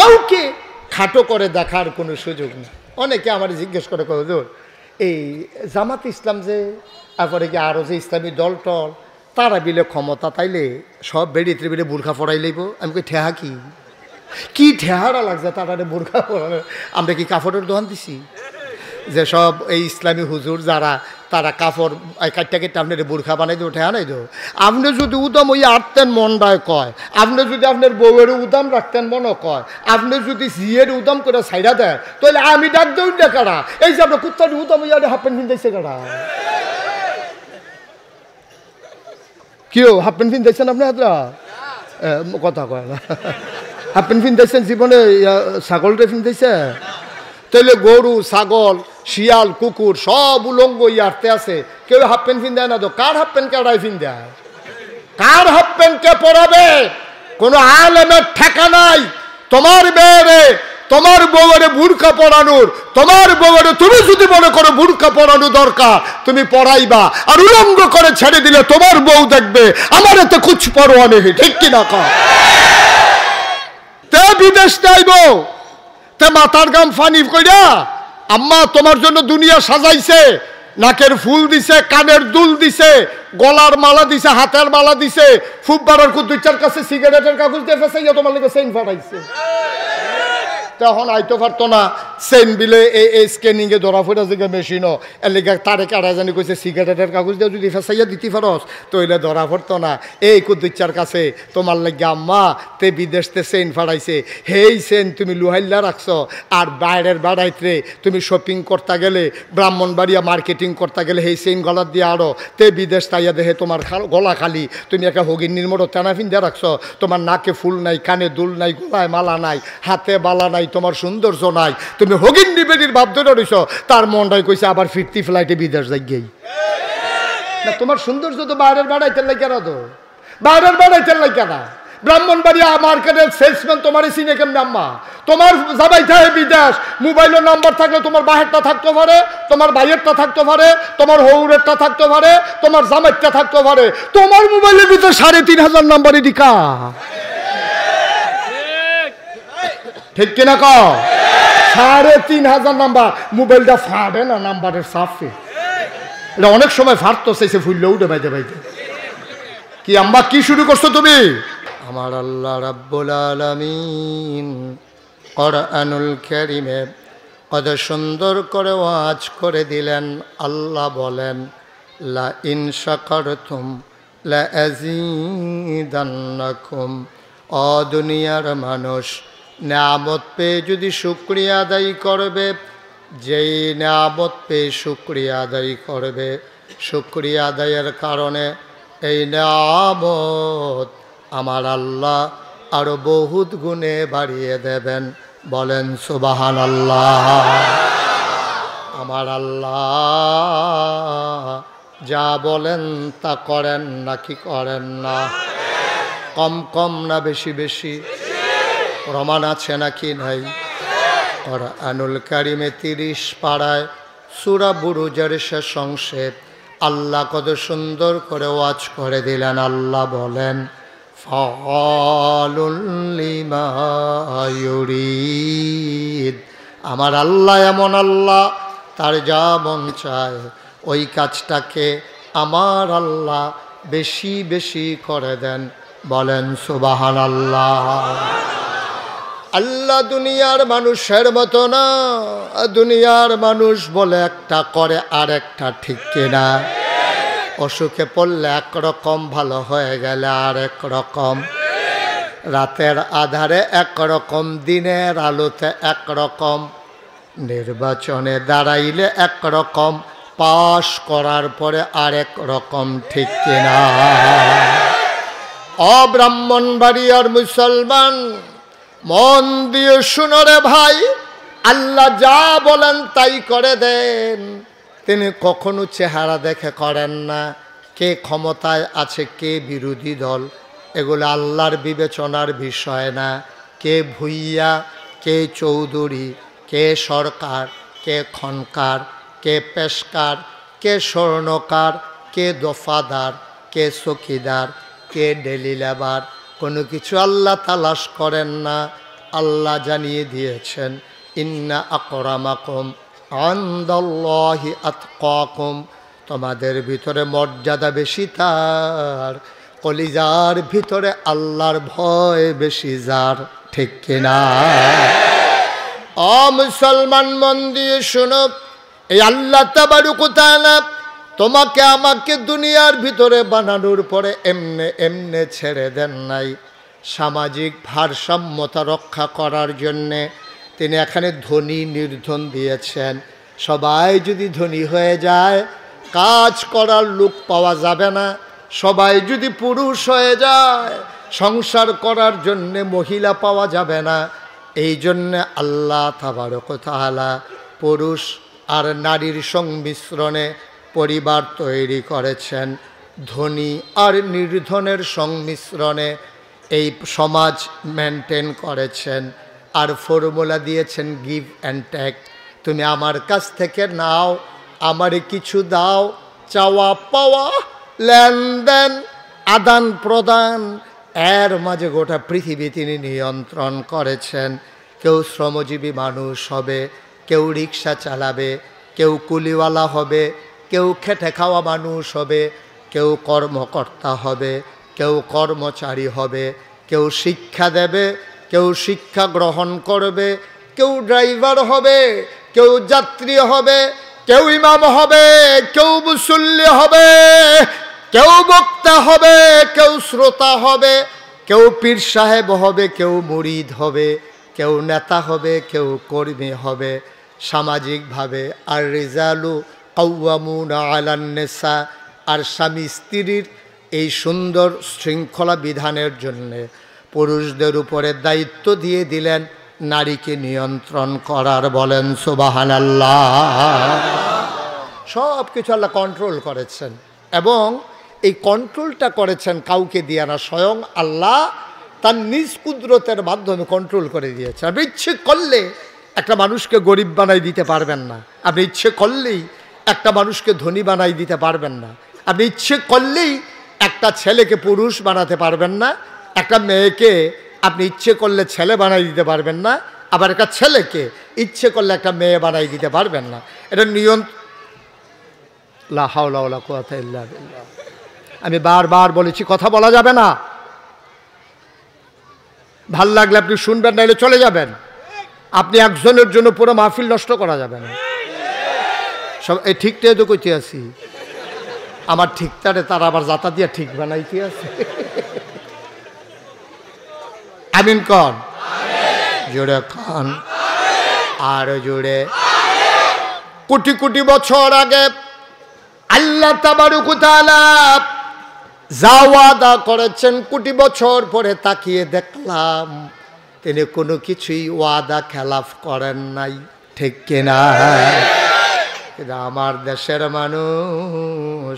কাউকে খাটো করে দেখার কোনো সুযোগ নেই। অনেকে আমার জিজ্ঞেস করে হুজুর এই জামাত ইসলাম যে তারপরে কি আরও যে ইসলামী দল টল তারা বিলে ক্ষমতা তাইলে সব বেড়িতে বিলে বোরখা পরাই লইব। আমি কই ঠেহা কি ঠেহারা লাগছে তারা বোরখা পরানো? আমরা কি কাপড়ের দোকান দিছি যে সব এই ইসলামী হুজুর যারা তারা কাপড় কাটটা কেটে আপনার বোরখা বানাই দেবো ঠেহা নাই দেবো? আপনি যদি উদাম ওই আটতেন মনটায় কয়, আপনি যদি আপনার বউয়ের উদাম রাখতেন মনও কয়, আপনি যদি জিয়ের উদাম করে সাইডা দেয় তাহলে আমি ডাক দেউন না কারা? এই যে আপনার কুত্তার উদাম ওই হাফ প্যান্ট কিনতেছে কারা? কেউ হাফ প্যান্ট কিনতেছেন আপনি হাতরা কথা কয় না। হাফ প্যান্ট কিনতেছেন জীবনে ছাগলটা কিনতেছে? তাহলে গরু ছাগল শিয়াল কুকুর সব উলঙ্গ ইয়ারতে আছে, কেউ হাফ প্যান্ট ফিন দেয় না তো? কার হাফ প্যান্ট কারাই ফিন দেয়? কার হাফ প্যান্ট কে পরাবে? কোনো আলেমের ঠেকা নাই তোমার মেয়েরে তোমার বউরে বুরকা পরানোর। তোমার বউরে তুমি যদি মনে করো বুরকা পরানো দরকার তুমি পরাইবা, আর উলঙ্গ করে ছেড়ে দিলে তোমার বউ দেখবে আমার এতে কুছ পরোয়া নেই। ঠিক কিনা কর? তে বিদেশ যাইব তে মাথার গাম ফানি কইরা আম্মা তোমার জন্য দুনিয়া সাজাইছে, নাকের ফুল দিছে, কানের দুল দিছে, গলার মালা দিছে, হাতের মালা দিছে, ফুব্বারের কুদ্দুচার কাছে সিগারেটের কাগজ দিয়ে ফেসাইয়া তোমার লোকে চেইন ফাটাইছে। তখন আইতো পারতো না চেইন বিলে এই স্ক্যানিংয়ে ধরা ফেরা যে মেশিনও এর লেগে তারে কারা জানি কইছে সিগারেটের কাগজ দিয়ে যদি ফেসাইয়া দিতে পারস তইলে ধরা পড়তো না। এই কুদ্দুচার কাছে তোমার লাগে আম্মা তে বিদেশতে চেইন ফাটাইছে, হেই চেইন তুমি লুহাইল্লা রাখছো, আর বাইরের বাড়াইতে তুমি শপিং করতে গেলে ব্রাহ্মণবাড়িয়া মার্কেটিং করতে গেলে সেই চেইন গলার দিয়ে আরো তে বিদেশ তাইয়া দেখে তোমার গলা খালি, তুমি একটা হগিন্নির মতো টানা ফিন্দা রাখছো, তোমার নাকে ফুল নাই, কানে দুল নাই, গলায় মালা নাই, হাতে বালা নাই, তোমার সৌন্দর্য নাই, তুমি হগিন্নি বেডির ভাব ধরে রইছ। তার মনটাই কইছে আবার ফিরতি ফ্লাইটে বিদেশ যাই গেই না। তোমার সৌন্দর্য তো বাইরের বাড়াইতে লাগে না, তো বাইরের বাড়াইতে লাগে না। ব্রাহ্মণবাড়িয়া মার্কেটের সেলসম্যান তোমার চিনে কেমন আম্মা? তোমার যাবাই থাকে বিদেশ, মোবাইলের নাম্বার থাকলে তোমার বাহেরটা থাকতে পারে, তোমার ভাইয়েরটা থাকতে পারে, তোমার হৌরেরটা থাকতে পারে, তোমার জামাইরটা থাকতে পারে। তোমার মোবাইলের ভিতরে 3500 নাম্বারই দিকা। ঠিক কিনা কও? 3500 নাম্বার। মোবাইলটা ফাটে না নাম্বারের সাফে, এটা অনেক সময় ফাটতো চাইছে ফুললে উঠে বাইতে বাইতে। কি আম্মা কি শুরু করছো তুমি? আমার আল্লাহ রাব্বুল আলামিন কোরআনুল কারীমে কত সুন্দর করে ওয়াজ করে দিলেন। আল্লাহ বলেন লা ইন শাকারতুম লা আযীদান্নাকুম। ও দুনিয়ার মানুষ, নিয়ামত পেয়ে যদি শুকরিয়া আদায় করবে, যেই নিয়ামত পেয়ে শুকরিয়া আদায় করবে, শুকরিয়া আদায়ের কারণে এই নিয়ামত আমার আল্লাহ আরো বহুত গুণে বাড়িয়ে দেবেন। বলেন সুবহানাল্লাহ। আমার আল্লাহ যা বলেন তা করেন নাকি করেন না? কম কম না বেশি বেশি? প্রমাণ আছে নাকি নাই? কোরআনুল কারীমে 30 পারায় সূরা বুরুজের শেষ অংশে আল্লাহ কত সুন্দর করে ওয়াজ করে দিলেন। আল্লাহ বলেন ফাআলুল লিমা ইউরিদ। আমার আল্লাহ এমন আল্লাহ, তার যা মন চায় ওই কাজটাকে আমার আল্লাহ বেশি বেশি করে দেন। বলেন সুবহানাল্লাহ। আল্লাহ দুনিয়ার মানুষের মতো না। দুনিয়ার মানুষ বলে একটা করে আর একটা, ঠিক কিনা? অসুখে পড়লে একরকম, ভালো হয়ে গেলে আর এক রকম, রাতের আধারে একরকম, দিনের আলোতে একরকম, নির্বাচনে দাঁড়াইলে একরকম, পাশ করার পরে আরেক রকম, ঠিক কিনা? অব্রাহ্মণবাড়িয়ার মুসলমান মন দিয়ে শুনো রে ভাই, আল্লাহ যা বলেন তাই করে দেন। তিনি কখনো চেহারা দেখে করেন না। কে ক্ষমতায় আছে, কে বিরোধী দল, এগুলো আল্লাহর বিবেচনার বিষয় না। কে ভুইয়া, কে চৌধুরী, কে সরকার, কে খনকার, কে পেশকার, কে স্বর্ণকার, কে দফাদার, কে চকিদার, কে ডেলি লেবার, কোনো কিছু আল্লাহ তালাশ করেন না। আল্লাহ জানিয়ে দিয়েছেন, ইন্না আকরামাকুম ইনদাল্লাহি আতকাকুম, তোমাদের ভিতরে মর্যাদা বেশি তার কলিজার ভিতরে আল্লাহর ভয় বেশি যার। ঠিক কিনা? ও মুসলমান, মন দিয়ে শোনো, এই আল্লাহ তাবারক ওয়া তাআলা তোমাকে আমাকে দুনিয়ার ভিতরে বানানোর পরে এমনে এমনে ছেড়ে দেন নাই। সামাজিক ভারসাম্যতা রক্ষা করার জন্যে তিনি এখানে ধনী নির্ধন দিয়েছেন। সবাই যদি ধনী হয়ে যায় কাজ করার লোক পাওয়া যাবে না। সবাই যদি পুরুষ হয়ে যায় সংসার করার জন্যে মহিলা পাওয়া যাবে না। এই জন্যে আল্লাহ তাবারক ওয়া তাআলা পুরুষ আর নারীর সংমিশ্রণে পরিবার তৈরি করেছেন। ধনী আর নির্ধনের সংমিশ্রণে এই সমাজ মেনটেন করেছেন। আর ফর্মুলা দিয়েছেন গিভ অ্যান্ড টেক। তুমি আমার কাছ থেকে নাও, আমারে কিছু দাও, চাওয়া পাওয়া, লেনদেন, আদান প্রদান, এর মাঝে গোটা পৃথিবী তিনি নিয়ন্ত্রণ করেছেন। কেউ শ্রমজীবী মানুষ হবে, কেউ রিক্সা চালাবে, কেউ কুলিওয়ালা হবে, কেউ খেটে খাওয়া মানুষ হবে, কেউ কর্মকর্তা হবে, কেউ কর্মচারী হবে, কেউ শিক্ষা দেবে, কেউ শিক্ষা গ্রহণ করবে, কেউ ড্রাইভার হবে, কেউ যাত্রী হবে, কেউ ইমাম হবে, কেউ মুসল্লি হবে, কেউ বক্তা হবে, কেউ শ্রোতা হবে, কেউ পীর সাহেব হবে, কেউ মুরিদ হবে, কেউ নেতা হবে, কেউ কর্মী হবে। সামাজিকভাবে আর রিজালু কাওয়ামুনা আলান নিসা, আর স্বামী স্ত্রীর এই সুন্দর শৃঙ্খলা বিধানের জন্যে পুরুষদের উপরে দায়িত্ব দিয়ে দিলেন নারীকে নিয়ন্ত্রণ করার। বলেন সুবহানাল্লাহ। সব কিছু আল্লাহ কন্ট্রোল করেছেন, এবং এই কন্ট্রোলটা করেছেন কাউকে দিয়ে না, স্বয়ং আল্লাহ তার নিজ কুদরতের মাধ্যমে কন্ট্রোল করে দিয়েছে। আপনি ইচ্ছে করলে একটা মানুষকে গরিব বানাই দিতে পারবেন না, আপনি ইচ্ছে করলেই একটা মানুষকে ধনী বানাই দিতে পারবেন না, আপনি ইচ্ছে করলেই একটা ছেলেকে পুরুষ বানাতে পারবেন না, একটা মেয়েকে আপনি ইচ্ছে করলে ছেলে বানাই দিতে পারবেন না, আবার একটা ছেলেকে ইচ্ছে করলে একটা মেয়ে বানাই দিতে পারবেন না। এটা লা হাওলা ওয়ালা কুওয়াতা ইল্লা বিল্লাহ। আমি বারবার বলেছি কথা বলা যাবে না, ভাল লাগলে আপনি শুনবেন, নাইলে চলে যাবেন। আপনি একজনের জন্য পুরো মাহফিল নষ্ট করা যাবে না। সব এই ঠিকটাই তো কইতে আছি, আমার ঠিকটারে তারা আবার জাতা দিয়ে ঠিক বানাইতে আছে। আমিন কন, জোরে কন, আর জোরে। কোটি কোটি বছর আগে আল্লাহ তাবারক ওয়া তাআলা যা ওয়াদা করেছেন, কোটি বছর পরে তাকিয়ে দেখলাম তিনি কোনো কিছুই ওয়াদা খেলাফ করেন নাই। ঠিক কিনা? কিন্তু আমার দেশের মানুষ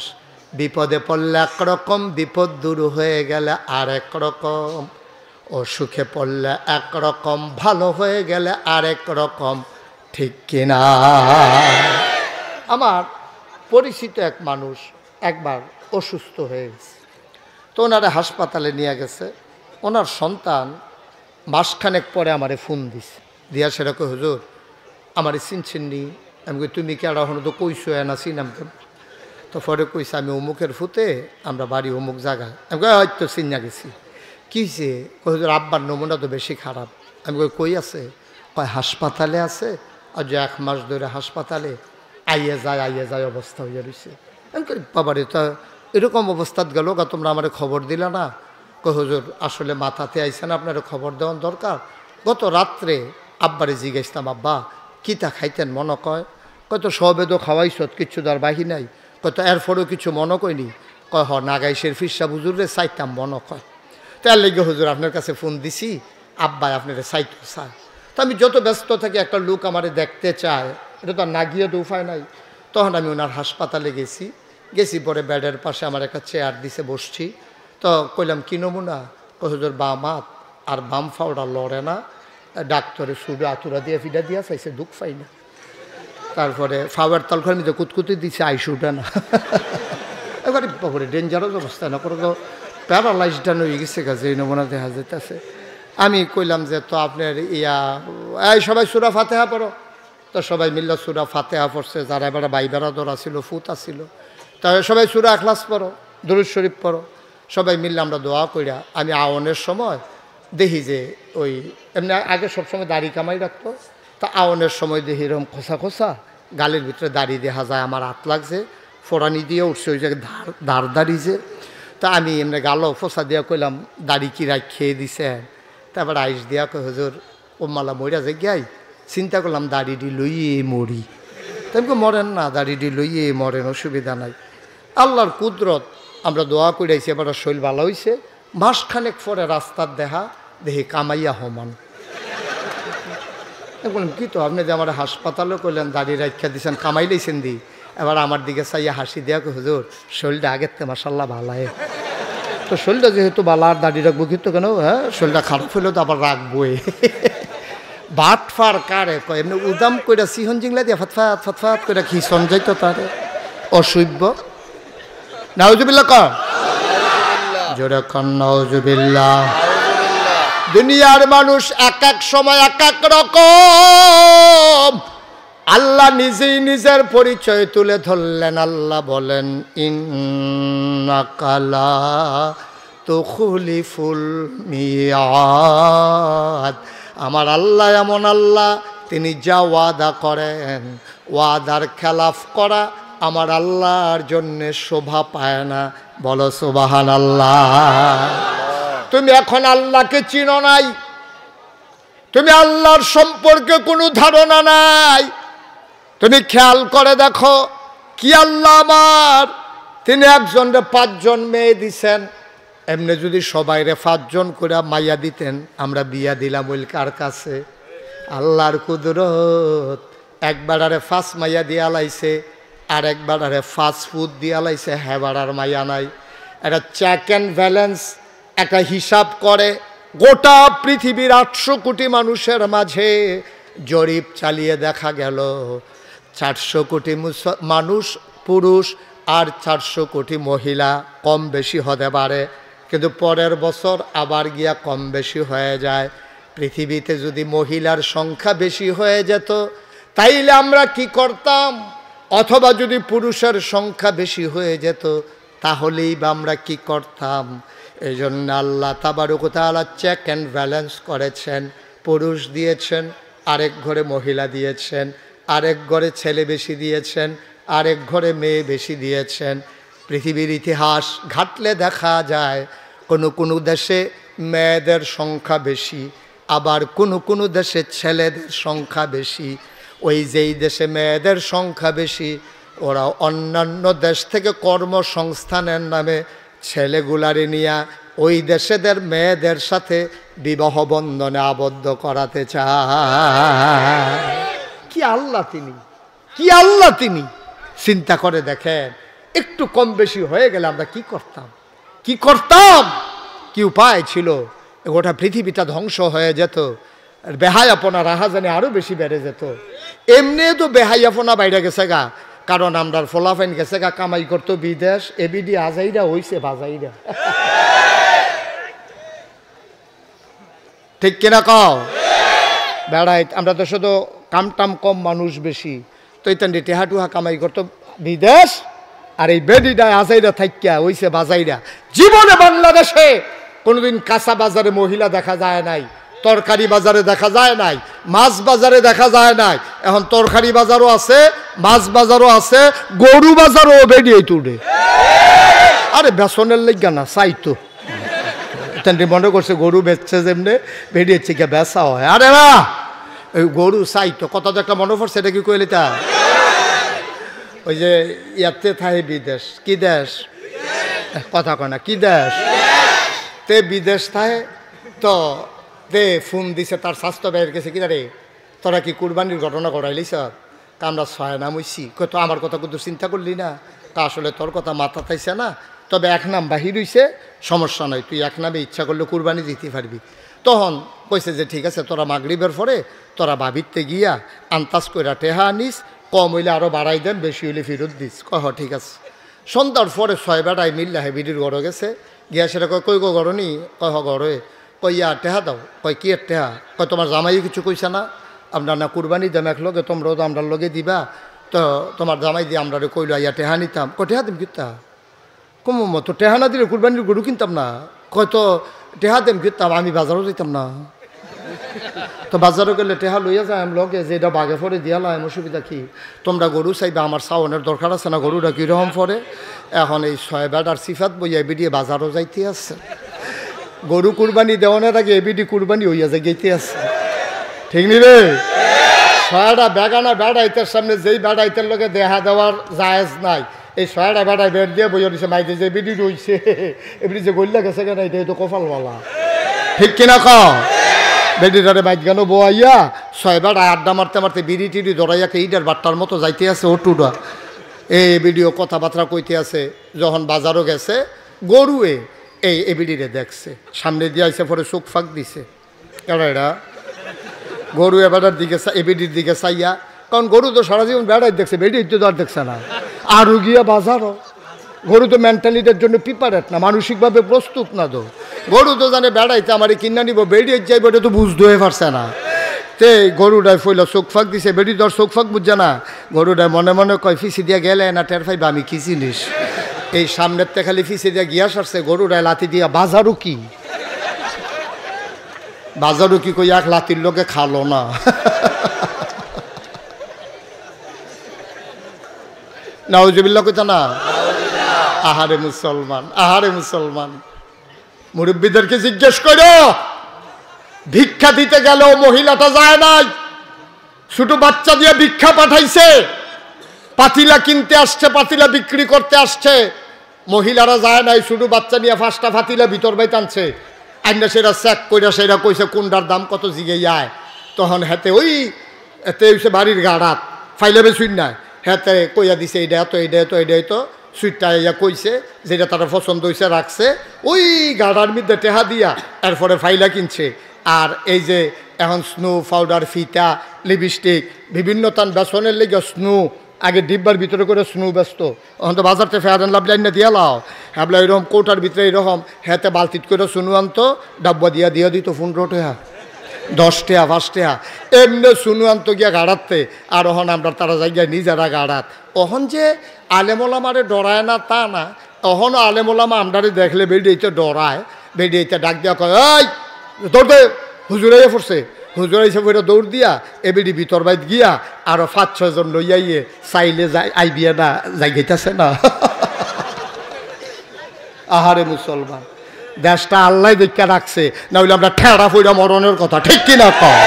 বিপদে পড়লে একরকম, বিপদ দূর হয়ে গেলে আরেক রকম, অসুখে পড়লে একরকম, ভালো হয়ে গেলে আরেক রকম। ঠিক কিনা? আমার পরিচিত এক মানুষ একবার অসুস্থ হয়ে গেছে, তো ওনারা হাসপাতালে নিয়ে গেছে। ওনার সন্তান মাসখানেক পরে আমারে ফোন দিছে, দিয়া সেরকম, হুজুর আমারে চিনছেননি? আমি কই তুমি কি আর এখনো তো কইছো না চিনাম কেন? তো পরে কইছে আমি অমুকের ফুতে, আমরা বাড়ি অমুক জায়গায়। আমি কই হয়তো চিনা গেছি। কী হয়েছে? কই হুজুর আব্বার নমুনা তো বেশি খারাপ। আমি কই আছে? কয় হাসপাতালে আছে, আর যে 1 মাস ধরে হাসপাতালে আইয়ে যায় অবস্থা হয়ে রয়েছে। আমি কই বাবারে, তা এরকম অবস্থাত গেল গা, তোমরা আমার খবর দিলা না? কই হুজুর আসলে মাথাতে আইসেন, আপনার খবর দেওয়ার দরকার। গত রাত্রে আব্বারে জিজ্ঞাসতাম, আব্বা কিতা খাইতেন মনে কয়? কত সবেদও খাওয়াইছ, কিচ্ছু দর বাহি নাই। কত এরপরেও কিছু মনে কইনি? কয় হ নাগাইশের ফিরসা হুজুরে চাইতাম মনে কয়। তার লেগে হুজুর আপনার কাছে ফোন দিছি, আব্বাই আপনার চাইতে চায়। তো আমি যত ব্যস্ত থাকি, একটা লোক আমারে দেখতে চায়, এটা তো না গিয়ে তো উপায় নাই। তখন আমি ওনার হাসপাতালে গেছি পরে বেডের পাশে আমার একটা চেয়ার দিছে, বসছি। তো কইলাম কি নমুনা? কই হুজুর বাম হাত আর বাম ফাওড়া লড়ে না, ডাক্তারে শুধু আতুরা দিয়ে ফিডা দিয়া চাইছে, দুঃখ পাই না। তারপরে ফাওয়ার তলখার মধ্যে কুতকুতি দিছে, আইসুটা না। এবারে বাবরে ডেঞ্জারাস অবস্থা না করে, তো প্যারালাইজড হয়ে গেছে, কাজে এই নমুনা দেখা যেতেছে। আমি কইলাম যে তো আপনার এই সবাই সূরা ফাতিহা পড়ো। তো সবাই মিললে সূরা ফাতিহা পড়ছে, যারা এবার ভাই বেড়াদর আসিল, ফুত আসিল, তাহলে সবাই সূরা ইখলাস পড়ো, দুরূদ শরীফ পড়ো। সবাই মিললে আমরা দোয়া কইরা আমি আওয়ানের সময় দেখি যে ওই এমনি আগে সবসময় দাড়ি কামাই রাখতো, তা আওয়ানের সময় দেখি এরকম খোসা খোসা গালের ভিতরে দাড়ি দেখা যায়। আমার হাত লাগছে, ফোড়ানি দিয়ে উঠছে ওই জায়গায় ধার দাঁড়িয়েছে। তা আমি এমনি গালো ফোসা দিয়া কইলাম দাড়ি কি রাখ খেয়ে দিছে। তারপর আইস দিয়া কই হুজুর ও মালা মরিয়া যে গাই, চিন্তা করলাম দাড়িটি লইয়ে মরি। তাই মরেন না, দাড়িটি লইয়ে মরেন, অসুবিধা নাই। আল্লাহর কুদরত, আমরা দোয়া কইরাইছি, এবার শরীর ভালো হয়েছে। মাসখানেক পরে রাস্তার দেখা দেখি কামাইয়া হমান। বললাম কি তো আপনি যে আমার হাসপাতালে করলেন দাড়ি রাখা দিয়েছেন, কামাই লইছেন দি। এবার আমার দিকে চাইয়া হাসি দেওয়া কই হুজুর শরীরটা আগের থেকে মাশাল্লাহ ভালাই। তো শরীরটা যেহেতু ভালো আর দাড়ি রাখবো কিন্তু কেন, হ্যাঁ শরীরটা খারাপ হইলেও তো আবার রাখবোই। বাটফার কারে কয় এমনি উদাম কইরা সিহন জিংলা দিয়া ফতফাত ফতফাত কইরা খিসন যাইতো তারে, অসভ্য। নাউজুবিল্লাহ কর, জোরে কর নাউজুবিল্লাহ। দুনিয়ার মানুষ এক এক সময় এক এক রকম। আল্লাহ নিজেই নিজের পরিচয় তুলে ধরলেন। আল্লাহ বলেন ইন্নাকা লা তুখলিফুল মিয়াদ। আমার আল্লাহ এমন আল্লাহ, তিনি যা ওয়াদা করেন, ওয়াদার খেলাফ করা আমার আল্লাহর জন্য শোভা পায় না। বলো সুবহানাল্লাহ। তুমি এখন আল্লাহকে চিনো নাই, তুমি আল্লাহর সম্পর্কে কোনো ধারণা নাই। তুমি খেয়াল করে দেখো কি আল্লাহ আমার, তিনি একজনরে 5 জন মেয়ে দিছেন। এমনি যদি সবাইরে 5 জন করে মাইয়া দিতেন, আমরা বিয়া দিলাম ওই কার কাছে? আল্লাহর কুদরত। একবারে 5 মাইয়া দিয়া লাইছে, আর একবারে 5 ফুট দিয়া লাইছে, হেবাড়ার মাইয়া নাই। এটা চেক অ্যান্ড ব্যালেন্স একটা হিসাব করে গোটা পৃথিবীর 800 কোটি মানুষের মাঝে জরিপ চালিয়ে দেখা গেল 400 কোটি মানুষ পুরুষ আর 400 কোটি মহিলা, কম বেশি হতে পারে, কিন্তু পরের বছর আবার গিয়া কম বেশি হয়ে যায়। পৃথিবীতে যদি মহিলার সংখ্যা বেশি হয়ে যেত তাইলে আমরা কি করতাম? অথবা যদি পুরুষের সংখ্যা বেশি হয়ে যেত তাহলেই বা আমরা কি করতাম? এই জন্য আল্লাহ তাবারক ওয়া তাআলা চেক অ্যান্ড ব্যালেন্স করেছেন। পুরুষ দিয়েছেন, আরেক ঘরে মহিলা দিয়েছেন, আরেক ঘরে ছেলে বেশি দিয়েছেন, আরেক ঘরে মেয়ে বেশি দিয়েছেন। পৃথিবীর ইতিহাস ঘাটলে দেখা যায় কোনো কোনো দেশে মেয়েদের সংখ্যা বেশি, আবার কোনো কোনো দেশে ছেলেদের সংখ্যা বেশি। ওই যেই দেশে মেয়েদের সংখ্যা বেশি, ওরা অন্যান্য দেশ থেকে কর্মসংস্থানের নামে ছেলেগুলারে নিয়া ওই দেশেদের মেয়েদের সাথে বিবাহ বন্ধনে আবদ্ধ করাতে চায়। কি আল্লাহ তিনি, কি আল্লাহ তিনি! চিন্তা করে দেখেন, একটু কম বেশি হয়ে গেলে আমরা কি করতাম, কি করতাম, কি উপায় ছিল? গোটা পৃথিবীটা ধ্বংস হয়ে যেত, বেহায়াপনা রাহাজানি আরো বেশি বেড়ে যেত। এমনি তো বেহায়াপনা বাইরে গেছে গা, কারণ আমরা ফলাফাইন গেছে গা কামাই করতো বিদেশ, এবিডি আজাইরা হইছে বাজাইরা। ঠিক কিনা কও? বেড়াই আমরা তো শুধু কামটাম কম, মানুষ বেশি, তো ইতান টেহাটুহা কামাই করতো বিদেশ, আর এই বেডিটা আজাইরা থাইকা হইছে বাজাইরা। জীবনে বাংলাদেশে কোনোদিন কাঁচা বাজারে মহিলা দেখা যায় নাই, তরকারি বাজারে দেখা যায় নাই, মাছ বাজারে দেখা যায় নাই। এখন তরকারি বাজারও আছে, মাছ বাজারও আছে, গরু বাজারও বেরিয়ে তুলে। আরে বেসনের লেগা না, চাইতো মনে করছে গরু বেচছে, যেমনি বেরিয়েছে কে বেচা হয়। আরে না, ওই গরু চাইতো কত একটা মনে পড়ছে। এটা কি কইলি তা? ওই যে ইয়াতে থাকে বিদেশ, কি দেশ কথা কয় না, কি দেশ তে বিদেশ থাকে, তো তে ফোন দিছে তার স্বাস্থ্য ব্যয়ের গেছে, কি রে তোরা কি কুরবানির ঘটনা ঘটাইলিস? তা আমরা 6 নাম হইছি। তো আমার কথা কিন্তু চিন্তা করলি না? তা আসলে তোর কথা মাথা থাইছে না, তবে 1 নাম বাহির হইছে, সমস্যা নয়, তুই 1 নামে ইচ্ছা করলে কুরবানি দিতে পারবি। তখন কইছে যে ঠিক আছে, তোরা মাগরিবের পরে তোরা ভাবিতে গিয়া আন্তাজ কইরা টেহা আনিস, কম হইলে আরও বাড়াই দেন, বেশি হইলে ফেরত দিস। কহ ঠিক আছে। সন্ধ্যার পরে 6 বেটায় মিল্লা হেবিডির ঘরে গেছে, গিয়া সেটা কয় কই গো ঘরনি? কহ ঘরে। কই ইয়া টেহা দাও, কই কি টেহা, কই তোমার জামাই কিছু কইছে না, আমরা না কুরবানি দাম এক লগে, তোমরাও তো আমরার লগে দিবা, তো তোমার জামাই দিয়ে আমরা কইলো ইয়া টেহা নিতাম, কই টেহা দিম কিতা, কম তো টেহা না দিলে কুরবানির গরু কিনতাম না, কয় তো টেহা দেম কিতাম, আমি বাজারও যেতাম না, তো বাজারে গেলে টেহা লইয়া যায় আমি লগে যে এটা বাঘে ফরে দিয়ালাম, অসুবিধা কি, তোমরা গরু চাইবে, আমার সাওনের দরকার আছে না, গরুটা কীরকম ফরে, এখন এই 6 বেটার সিফাত বইয়া এবিডিয়ে বাজারও যাইতে আছে, গরু কুরবানি দেওয়ানোর আগে এবিডি কুরবানি হইয়া যায় গেইতে আছে, ঠিক নি রে, 6টা বেগানা বেড়াইতের সামনে যেই বেড়াইতের লগে দেখা দেওয়ার জায়েজ নাই, এই 6টা বেড়ায় বেড় দিয়ে বইয়া দিছে, মাইতে যে এবিডি রইছে এবিডি যে গল্লা গেছে কেন, এটা তো কপালওয়ালা, ঠিক কিনা ক বেডিটারে বাইক গানো বোয়াইয়া 6 বেড়ায় আড্ডা মারতে মারতে বিড়ি টিড়ি ধরাইয়াকে ইটার বাট্টার মতো যাইতে আছে, ওটুডা এই ভিডিও কথাবার্তা কইতে আছে, যখন বাজারও গেছে গরুয়ে এই এবিডিরে দেখছে, সামনে দিয়ে আইসে পরে চোখ ফাঁক দিছে, কেন এটা গরু এবারের দিকে এবিডির দিকে চাইয়া, কারণ গরু তো সারা জীবন বেড়াই দেখছে, বেডি তো আর দেখছে না, আরও গিয়া বাজারও, গরু তো মেন্টালিটির জন্য প্রিপারেট না, মানসিকভাবে প্রস্তুত না, তো গরু তো জানে বেড়াইতে আমার কিনা নিব, বেড়িয়ে যাইব, এটা তো বুঝতে হয়ে পারছে না, তে গরুটায় ফইলা চোখ ফাঁক দিছে, বেডি তো আর চোখ ফাঁক বুঝছে না, গরুটায় মনে মনে কয় ফিসি দিয়া গেলে না টের পাইবা আমি কি জিনিস, এই সামনের তে খালি ফিসি দিয়া গিয়া সারছে, গরুটায় লাথি দিয়া বাজারও কি কই এক লাতির লোকে খালো না, নাউজুবিল্লাহ কইতা না, আহারে মুসলমান, আহারে মুসলমান, মুরব্বীদেরকে জিজ্ঞেস করো, ভিক্ষা দিতে গেল মহিলাটা যায় নাই, ছোট বাচ্চা দিয়ে ভিক্ষা পাঠাইছে, পাতিলা কিনতে আসছে, পাতিলা বিক্রি করতে আসছে, মহিলারা যায় নাই, ছোট বাচ্চা নিয়ে 5টা পাতিলা ভিতর বাইতে আনছে, আইনা সেটা চেক কইরা সেটা কইছে কোনটার দাম কত জিগে যায়, তখন হেতে ওই এতে হইছে বাড়ির গাড়াত ফাইলাবে শুন না, হেতে কইয়া দিছে এইটা এত এইটা এত এইটা তো সুইটটা ইয়া কইছে, যেটা তারা পছন্দ হয়েছে রাখছে, ওই গাড়ার মধ্যে টেহা দিয়া এরপরে ফাইলা কিনছে, আর এই যে এখন স্নো পাউডার, ফিতা, লিপস্টিক, বিভিন্ন তান বেসনের লেগে স্নো, আগে ডিব্বার ভিতরে করে স্নো ব্যস্ত, এখন তো বাজারতে ফেয়ার অ্যান্ড লাভলি না দিয়া লাও, হ্যাবলা এরকম কৌটার ভিতরে এরকম হেতে বালতিত করে স্নো আনতো, ডাব্বা দিয়া দিয়া দিত 15 টাকা 10 টাকা 5 টাকা এমনি স্নো আনতো গিয়া গাড়াতে, আর ওহন আমরা তারা জায়গায় নিজেরা গাড়াত, ওহন যে আলেমোলামারে ডরায় না তা না, তখনও আলেমোলামা আমরারে দেখলে বেডিয়েতে ডরায়, বেডিয়েতে ডাক দিয়া কয় এই দৌড় দে, হুজুরাইয়া পড়ছে, হুজুর হিসেবে ওইটা দৌড় দিয়া এবিডি ভিতর বাইত গিয়া আরো 5-6 জন লইয়াইয়ে চাইলে যাই আইবিয়া না যাই গেইতেছে না, আহারে মুসলমান, দেশটা আল্লাহ দেখা রাখছে, না হইলে আমরা ঠেড়া ফইরা মরণের কথা, ঠিক কিনা কও,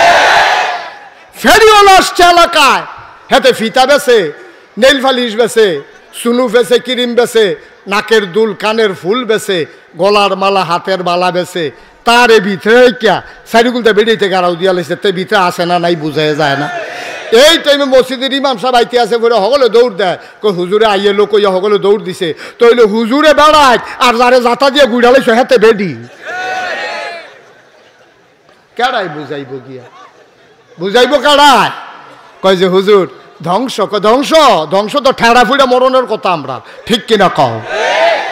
ফেরিওয়ালা আসছে এলাকায়, হেতে ফিতা বেছে, নেইল ফালিশ বেছে, সুনু বেছে, ক্রিম বেছে, নাকের দুল, কানের ফুল বেছে, গলার মালা, হাতের মালা বেছে, তারে ভিতরে কিয়া সাইডগুলতে বেরিয়েতে গাড়াও দিয়া লাইছে, তে ভিতরে আসে না নাই বুঝাই যায় না, এই টাইমে মসজিদের ইমাম সাহেব আইতে আছে বলে সকলে দৌড় দেয়, কই হুজুরে আইয়ে লোক কইয়া সকলে দৌড় দিছে, তো হইলে হুজুরে বেড়ায় আর যারে জাতা দিয়ে গুড়া লাইছে হেতে বেডি, কেডাই বুঝাইব গিয়া, বুঝাইব কেডায়, কয় যে হুজুর ধ্বংস, ধ্বংস ধ্বংস তো ঠেড়া ফুড়া মরণের কথা, আমরা ঠিক কিনা কও,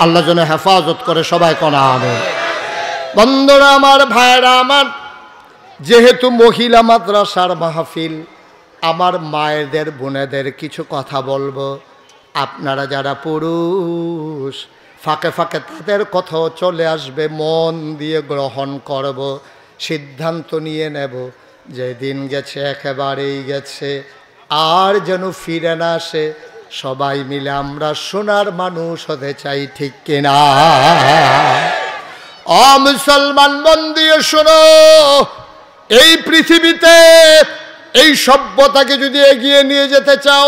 আল্লাহ যেন হেফাজত করে, সবাই কনা আমিন। বন্ধুরা আমার, ভাইরা আমার, যেহেতু মহিলা মাদ্রাসার মাহফিল, আমার মায়েদের বোনেদের কিছু কথা বলবো, আপনারা যারা পুরুষ ফাঁকে ফাঁকে তাদের কথাও চলে আসবে, মন দিয়ে গ্রহণ করব, সিদ্ধান্ত নিয়ে নেব, যেদিন গেছে একেবারেই গেছে, আর যেন ফিরে না আসে, সবাই মিলে আমরা সোনার মানুষ হতে চাই, ঠিক কিনা, ও মুসলমান মন দিয়ে শোনো, এই পৃথিবীতে এই সভ্যতাকে যদি এগিয়ে নিয়ে যেতে চাও,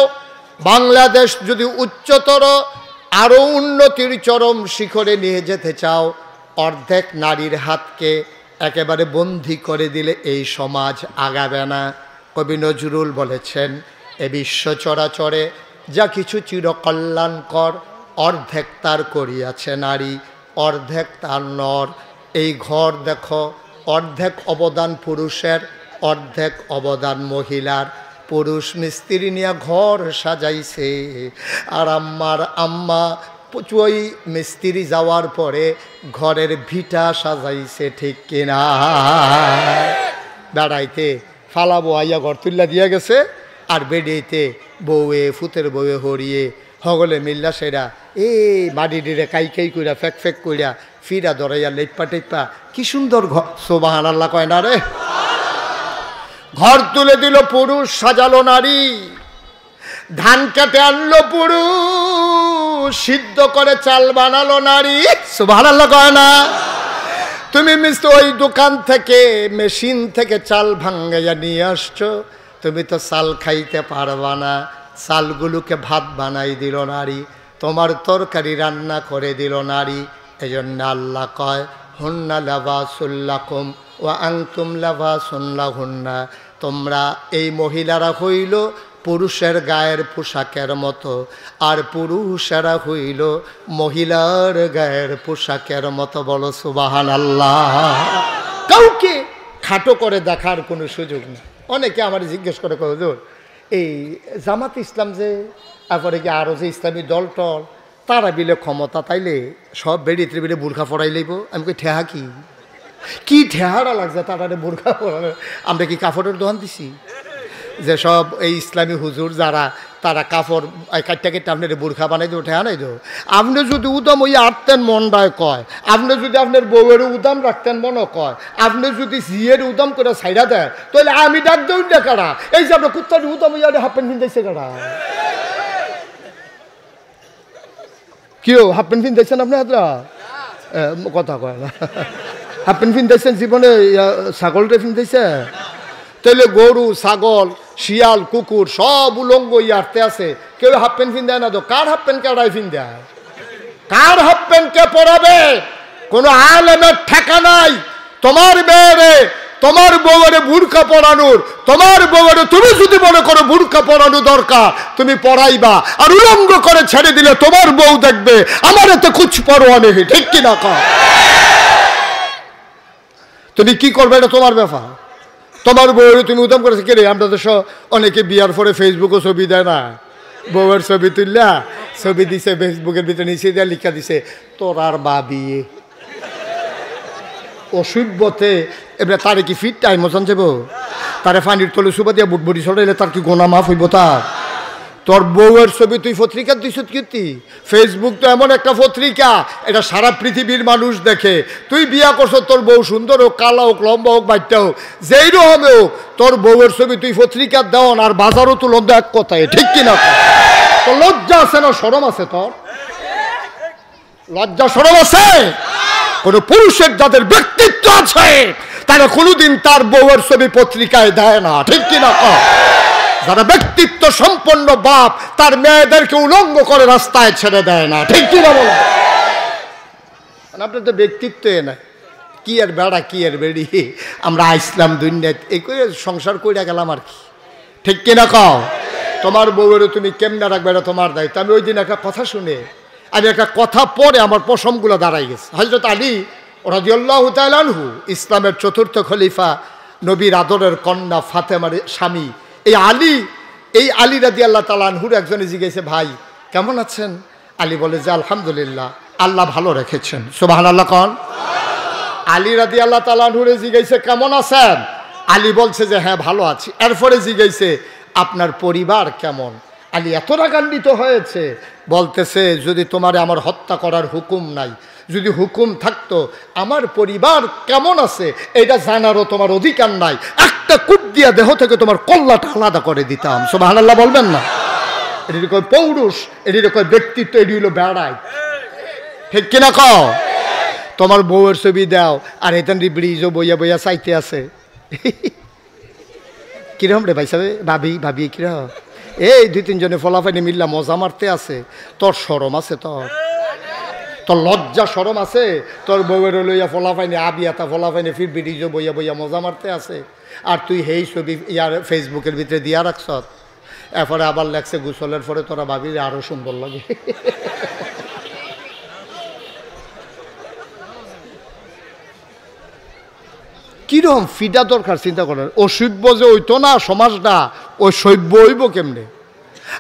বাংলাদেশ যদি উচ্চতর আরো উন্নতির চরম শিখরে নিয়ে যেতে চাও, অর্ধেক নারীর হাতকে একেবারে বন্দী করে দিলে এই সমাজ আগাবে না। কবি নজরুল বলেছেন, এ বিশ্ব চরাচরে যা কিছু চিরকল্যাণকর, অর্ধেক তার করিয়াছে নারী, অর্ধেক তার নর। এই ঘর দেখো, অর্ধেক অবদান পুরুষের, অর্ধেক অবদান মহিলার। পুরুষ মিস্ত্রি নিয়ে ঘর সাজাইছে, আর আম্মার আম্মা ওই মিস্ত্রি যাওয়ার পরে ঘরের ভিটা সাজাইছে, ঠিক কিনা? বেড়াইতে ফালাবো আইয়া ঘর তুল্লা দিয়া গেছে, আর বেড়াইতে বউয়ে ফুতের বউয়ে হরিয়ে হগলে মিল্লা সেরা এই বাড়ি ডিরে কাই কাই কইরা ফেক ফেক কইরা ফিরা ধরাইয়া লেটপা টেপা কি সুন্দর ঘর, সুবহানাল্লাহ কয় না রে? ঘর তুলে দিল পুরুষ, সাজালো নারী, ধান কেটে আনলো পুরুষ, সিদ্ধ করে চাল বানালো নারী, সুবহানাল্লাহ কয় না? তুমি মিস্ত্রি ওই দোকান থেকে মেশিন থেকে চাল ভাঙ্গাইয়া নিয়ে আসছো, তুমি তো চাল খাইতে পারবা না, চালগুলোকে ভাত বানাই দিল নারী, তোমার তরকারি রান্না করে দিল নারী। এই জন্য আল্লাহ কয় হুন্না লাবাসুল লাকুম ওয়া আনতুম লাবাসুন লাহুন্না, তোমরা এই মহিলারা হইল পুরুষের গায়ের পোশাকের মতো, আর পুরুষেরা হইল মহিলার গায়ের পোশাকের মতো। বলো সুবহানাল্লাহ। কাউকে খাটো করে দেখার কোনো সুযোগ নেই। অনেকে আমার জিজ্ঞেস করে হুজুর এই জামাত ইসলাম যে তারপরে কি আরও যে ইসলামী দল টল তারা বিলে ক্ষমতা তাইলে সব বেড়িতে বেড়ে বোরখা পড়াই লইব। আমি কই ঠেহা কি ঠেহারা লাগছে তারা বোরখা পড়ানো? আমরা কি কাপড়ের দোকান দিছি যে সব এই ইসলামী হুজুর যারা তারা কাপড় কাটটা কেটে আপনার বোরখা বানাই দেবো, ঠেহা নাই দেবো? আপনি যদি উদাম ওই আটতেন মনটায় কয়, আপনি যদি আপনার বউয়ের উদাম রাখতেন মনও কয়, আপনি যদি জিয়ের উদাম করে ছাইড়া দেয়, তাহলে আমি ডাক দেউন না কারা? এই যে আপনার কুত্তার উদাম ওই হাফ প্যান্ট কিনতেছে কারা? কেউ হাফ প্যান্ট কিনতেছেন আপনি? হাতরা কথা কয় না। হাফ প্যান্ট কিনতেছেন জীবনে? ছাগলটা কিনতেছে? তাহলে গরু ছাগল শিয়াল কুকুর সব উলঙ্গ ইয়ারতে আছে, কেউ হাফ প্যান্ট ফিন দেয় না তো? কার হাফ প্যান্ট কেডাই ফিন দেয়? কার হাফ প্যান্ট কে পরাবে? কোনো আলেমের ঠেকা নাই তোমার মেয়েরে তোমার বউরে বুরকা পরানোর। তোমার বউরে তুমি যদি মনে করো বুরকা পরানো দরকার, তুমি পরাইবা, আর উলঙ্গ করে ছেড়ে দিলে তোমার বউ দেখবে আমার এতে কুছ পরোয়া নেই, ঠিক কিনা? তুমি কি করবে এটা তোমার ব্যাপার। তোমার বউরে তুমি উদাম করেছে কে রে? আমরা তো অনেকে বিয়ার পরে ফেসবুকে ছবি দেয় না, বউয়ের ছবি তুললা ছবি দিছে ফেসবুকের ভিতরে নিচে দিয়ে লিখা দিছে তোর আর বা বিয়ে। অসভ্যতে এবার তারে কি ফিট টাইম মতন যাব? তারে ফানির তলে সুবা দিয়া বুটবুটি ছড়াইলে তার কি গোনা মাফ হইব? তার তোর বউয়ের ছবি তুই পত্রিকা দিস কীর্তি? ফেসবুক তো এমন একটা পত্রিকা, এটা সারা পৃথিবীর মানুষ দেখে। তুই বিয়া করছ, তোর বউ সুন্দর হোক, কালা হোক, লম্বা হোক, বাচ্চা হোক, যেই রকম হোক, তোর বউয়ের ছবি তুই পত্রিকার দেওয়ান আর বাজারও তো লজ্জা এক কথায়, ঠিক কিনা? তোর লজ্জা আছে না শরম আছে? তোর লজ্জা শরম আছে? কোন পুরুষের যাদের ব্যক্তিত্ব আছে তারা কোনোদিন তার বউয়ের ছবি পত্রিকায় দেয় না, ঠিক কিনা? যারা ব্যক্তিত্ব সম্পন্ন বাপ তার মেয়েদেরকে উলঙ্গ করে রাস্তায় ছেড়ে দেয় না, ঠিক কিনা বলো? আপনার তো ব্যক্তিত্ব না, কি আর বেড়া কি আর বেড়ি, আমরা ইসলাম দুনিয়াত এই করে সংসার কইরা গেলাম আর কি, ঠিক কিনা? কও তোমার বউয়েরও তুমি কেমনে রাখবে এটা তোমার দায়িত্ব। আমি ওই দিন একটা কথা শুনে, আমি একটা কথা পরে আমার পশমগুলো দাঁড়াই গেছে। হযরত আলী রাদিয়াল্লাহু তাআলা আনহু, ইসলামের চতুর্থ খলিফা, নবীর আদরের কন্যা ফাতেমার স্বামী, এই আলী রাদিয়াল্লাহু তাআলা আনহুর একজনে জিজ্ঞেসে ভাই কেমন আছেন? আলী বলে যে আলহামদুলিল্লাহ, আল্লাহ ভালো রেখেছেন। সুবহানাল্লাহ কোন? আলী রাদিয়াল্লাহু তাআলা আনহুরে জিজ্ঞেসে কেমন আছেন? আলী বলছে যে হ্যাঁ ভালো আছি। এরপরে জিজ্ঞেসে আপনার পরিবার কেমন? আলী এত রাগান্বিত হয়েছে, বলতেছে যদি তোমারে আমার হত্যা করার হুকুম নাই, যদি হুকুম থাকতো আমার পরিবার কেমন আছে এটা জানারও তোমার অধিকার নাই, একটা কূপ দিয়া দেহ থেকে তোমার কল্লাটা আলাদা করে দিতাম। সুবহানাল্লাহ বলবেন না? এটি কয় পৌরুষ, এটি কয় ব্যক্তিত্ব, এটি হলো বেড়াই, ঠিক কিনা? কও তোমার বউয়ের ছবি দাও আর এতেন ব্রিজও বইয়া বইয়া চাইতে আছে। কিরকম রে ভাই সাহেব? ভাবি ভাবি কিরকম? এই দুই তিনজনে ফলাফাইনি মিল্লা মজা মারতে আছে, তোর শরম আছে? তোর লজ্জা শরম আছে? তোর বউয়ের লইয়া ফলাফাইনি আবিয়াতা ফলাফাইনি ফির ব্রিজও বইয়া বইয়া মজা মারতে আছে, আর তুই হেই ছবি ইয়ার ফেসবুকের ভিতরে দিয়া রাখছ। এরপরে আবার লেখছে গোসলের পরে তোরা ভাবিলে আরো সুন্দর লাগে। কিরকম ফিডা দরকার চিন্তা করেন। অসভ্য যে হইতো না সমাজটা, ওই সভ্য হইব কেমনে?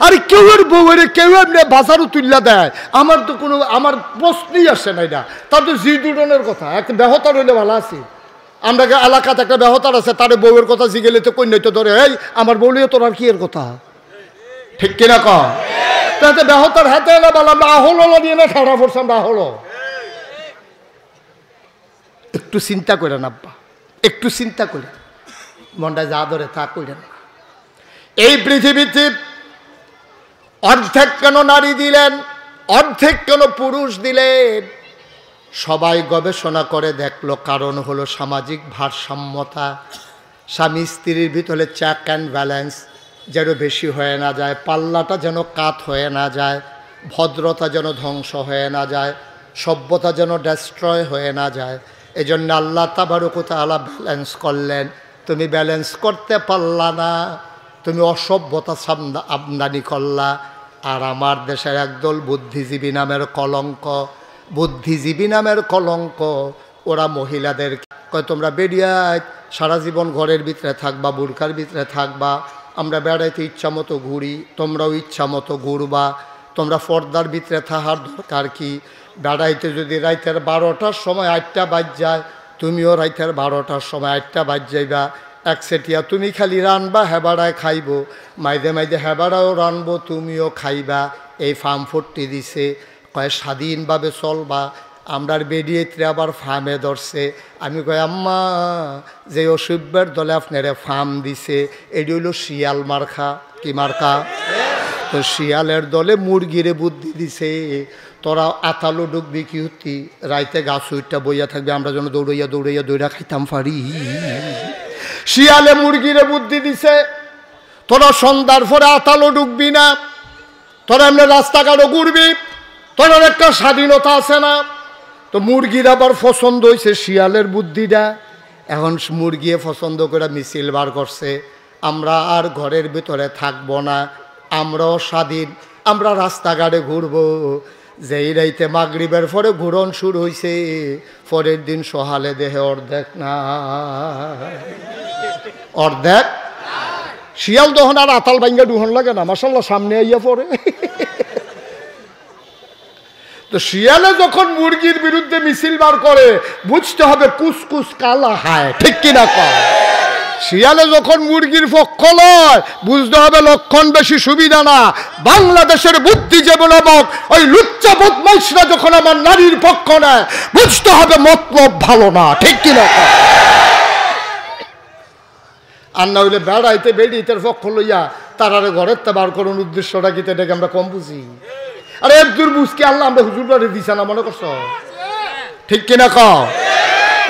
আরে কেউ এর বউরে কেউ এমনি বাজারও তুললা দেয়, আমার তো কোনো আমার প্রশ্নই আসে না। এটা তার তো জি দুজনের কথা, একটা বেহতার হইলে ভালো আছে। আমরা এলাকাতে একটা বেহতার আছে, তার বউয়ের কথা জিগেলে তো কন্যাই তো ধরে, এই আমার বউলিও তোর আর কি এর কথা, ঠিক কিনা কম? তাতে বেহতার হাতে এনে বললাম আহলো নিয়ে না খাড়া পড়ছে, আমরা আহলো। একটু চিন্তা করে না আব্বা, একটু চিন্তা করে, মনটা যা ধরে তা করে না। এই পৃথিবীতে অর্ধেক কেন নারী দিলেন, অর্ধেক কেন পুরুষ দিলেন? সবাই গবেষণা করে দেখলো কারণ হলো সামাজিক ভারসাম্যতা। স্বামী স্ত্রীর ভিতরে চেক অ্যান্ড ব্যালেন্স যেন বেশি হয়ে না যায়, পাল্লাটা যেন কাত হয়ে না যায়, ভদ্রতা যেন ধ্বংস হয়ে না যায়, সভ্যতা যেন ডেস্ট্রয় হয়ে না যায়। এজন্য আল্লাহ তাবারক ওয়া তাআলা ব্যালেন্স করলেন। তুমি ব্যালেন্স করতে পারলা না, তুমি অসভ্যতা আমদানি করলা। আর আমার দেশের একদল বুদ্ধিজীবী নামের কলঙ্ক, বুদ্ধিজীবী নামের কলঙ্ক, ওরা মহিলাদের কয় তোমরা বেরিয়ায় সারা জীবন ঘরের ভিতরে থাকবা, বুরকার ভিতরে থাকবা, আমরা বেড়াইতে ইচ্ছা মতো ঘুরি, তোমরাও ইচ্ছা মতো ঘুরবা, তোমরা পর্দার ভিতরে থাকার দরকার কি? বেড়াইতে যদি রাইতের 12টার সময় 8টা বাজ যায়, তুমিও রাইতের 12টার সময় 8টা বাজ যাইবা। একসেটিয়া তুমি খালি রানবা, হেবাড়ায় খাইব, মাইদে মাইদে হেবাড়াও রানবো, তুমিও খাইবা। এই ফার্ম ফুটটি দিছে, কয় স্বাধীনভাবে চলবা। আমরার বেরিয়েতে আবার ফার্মে ধরছে। আমি কই আম্মা, যে অসভ্যের দলে আপনারে ফার্ম দিছে এটি হইল শিয়াল মার্কা। কি মার্কা? তো শিয়ালের দলে মুরগিরে বুদ্ধি দিছে, তোরা আতালো ডুববি কি হতি, রাইতে গাছ উইটটা বইয়া থাকবে, আমরা যেন দৌড়াইয়া দৌড়াইয়া দৌড়া খাইতাম পারি। শিয়ালে মুরগিরে বুদ্ধি দিছে, তোরা সন্ধ্যার পরে আতালো ডুববি না, তোরা এমনি রাস্তাঘাটও ঘুরবি, তোর একটা স্বাধীনতা আছে না। তো মুরগির আবার পছন্দ হয়েছে শিয়ালের বুদ্ধিটা। এখন মুরগিয়ে পছন্দ করে মিছিল বার করছে, আমরা আর ঘরের ভিতরে থাকবো না, আমরাও স্বাধীন, আমরা রাস্তাঘাটে ঘুরবো। যেই রাইতে মাগরিবের পরে ঘুরন শুরু হয়েছে, পরের দিন সহালে দেহে অর্ধেক না, অর্ধেক। শিয়াল তখন আর আতাল ভাঙ্গা ডুহন লাগে না, মাশাল্লাহ সামনে আইয়া পড়ে। তো শিয়ালে যখন মুরগির বিরুদ্ধে মিছিল বার করে, বুঝতে হবে কুসকুস কালা হায়, ঠিক কিনা কয়? শিয়ালে যখন মুরগির পক্ষ লয়, বুঝতে হবে লক্ষণ বেশি সুবিধা না। বাংলাদেশের বুদ্ধিজীবী নামক ওই লুচ্চা বদমাইশরা যখন আমার নারীর পক্ষ নেয়, বুঝতে হবে মতলব ভালো না, ঠিক কিনা কয়? আর না হইলে বেড়াইতে বেড়িতে পক্ষ লইয়া তারারে ঘরের তে বার করুন, উদ্দেশ্যটা কি? এটাকে আমরা কম বুঝি। আরে একদূর বুঝকে আল্লাহ আমরা হুজুর বাড়ি দিছে না, মনে করছো? ঠিক কিনা কও?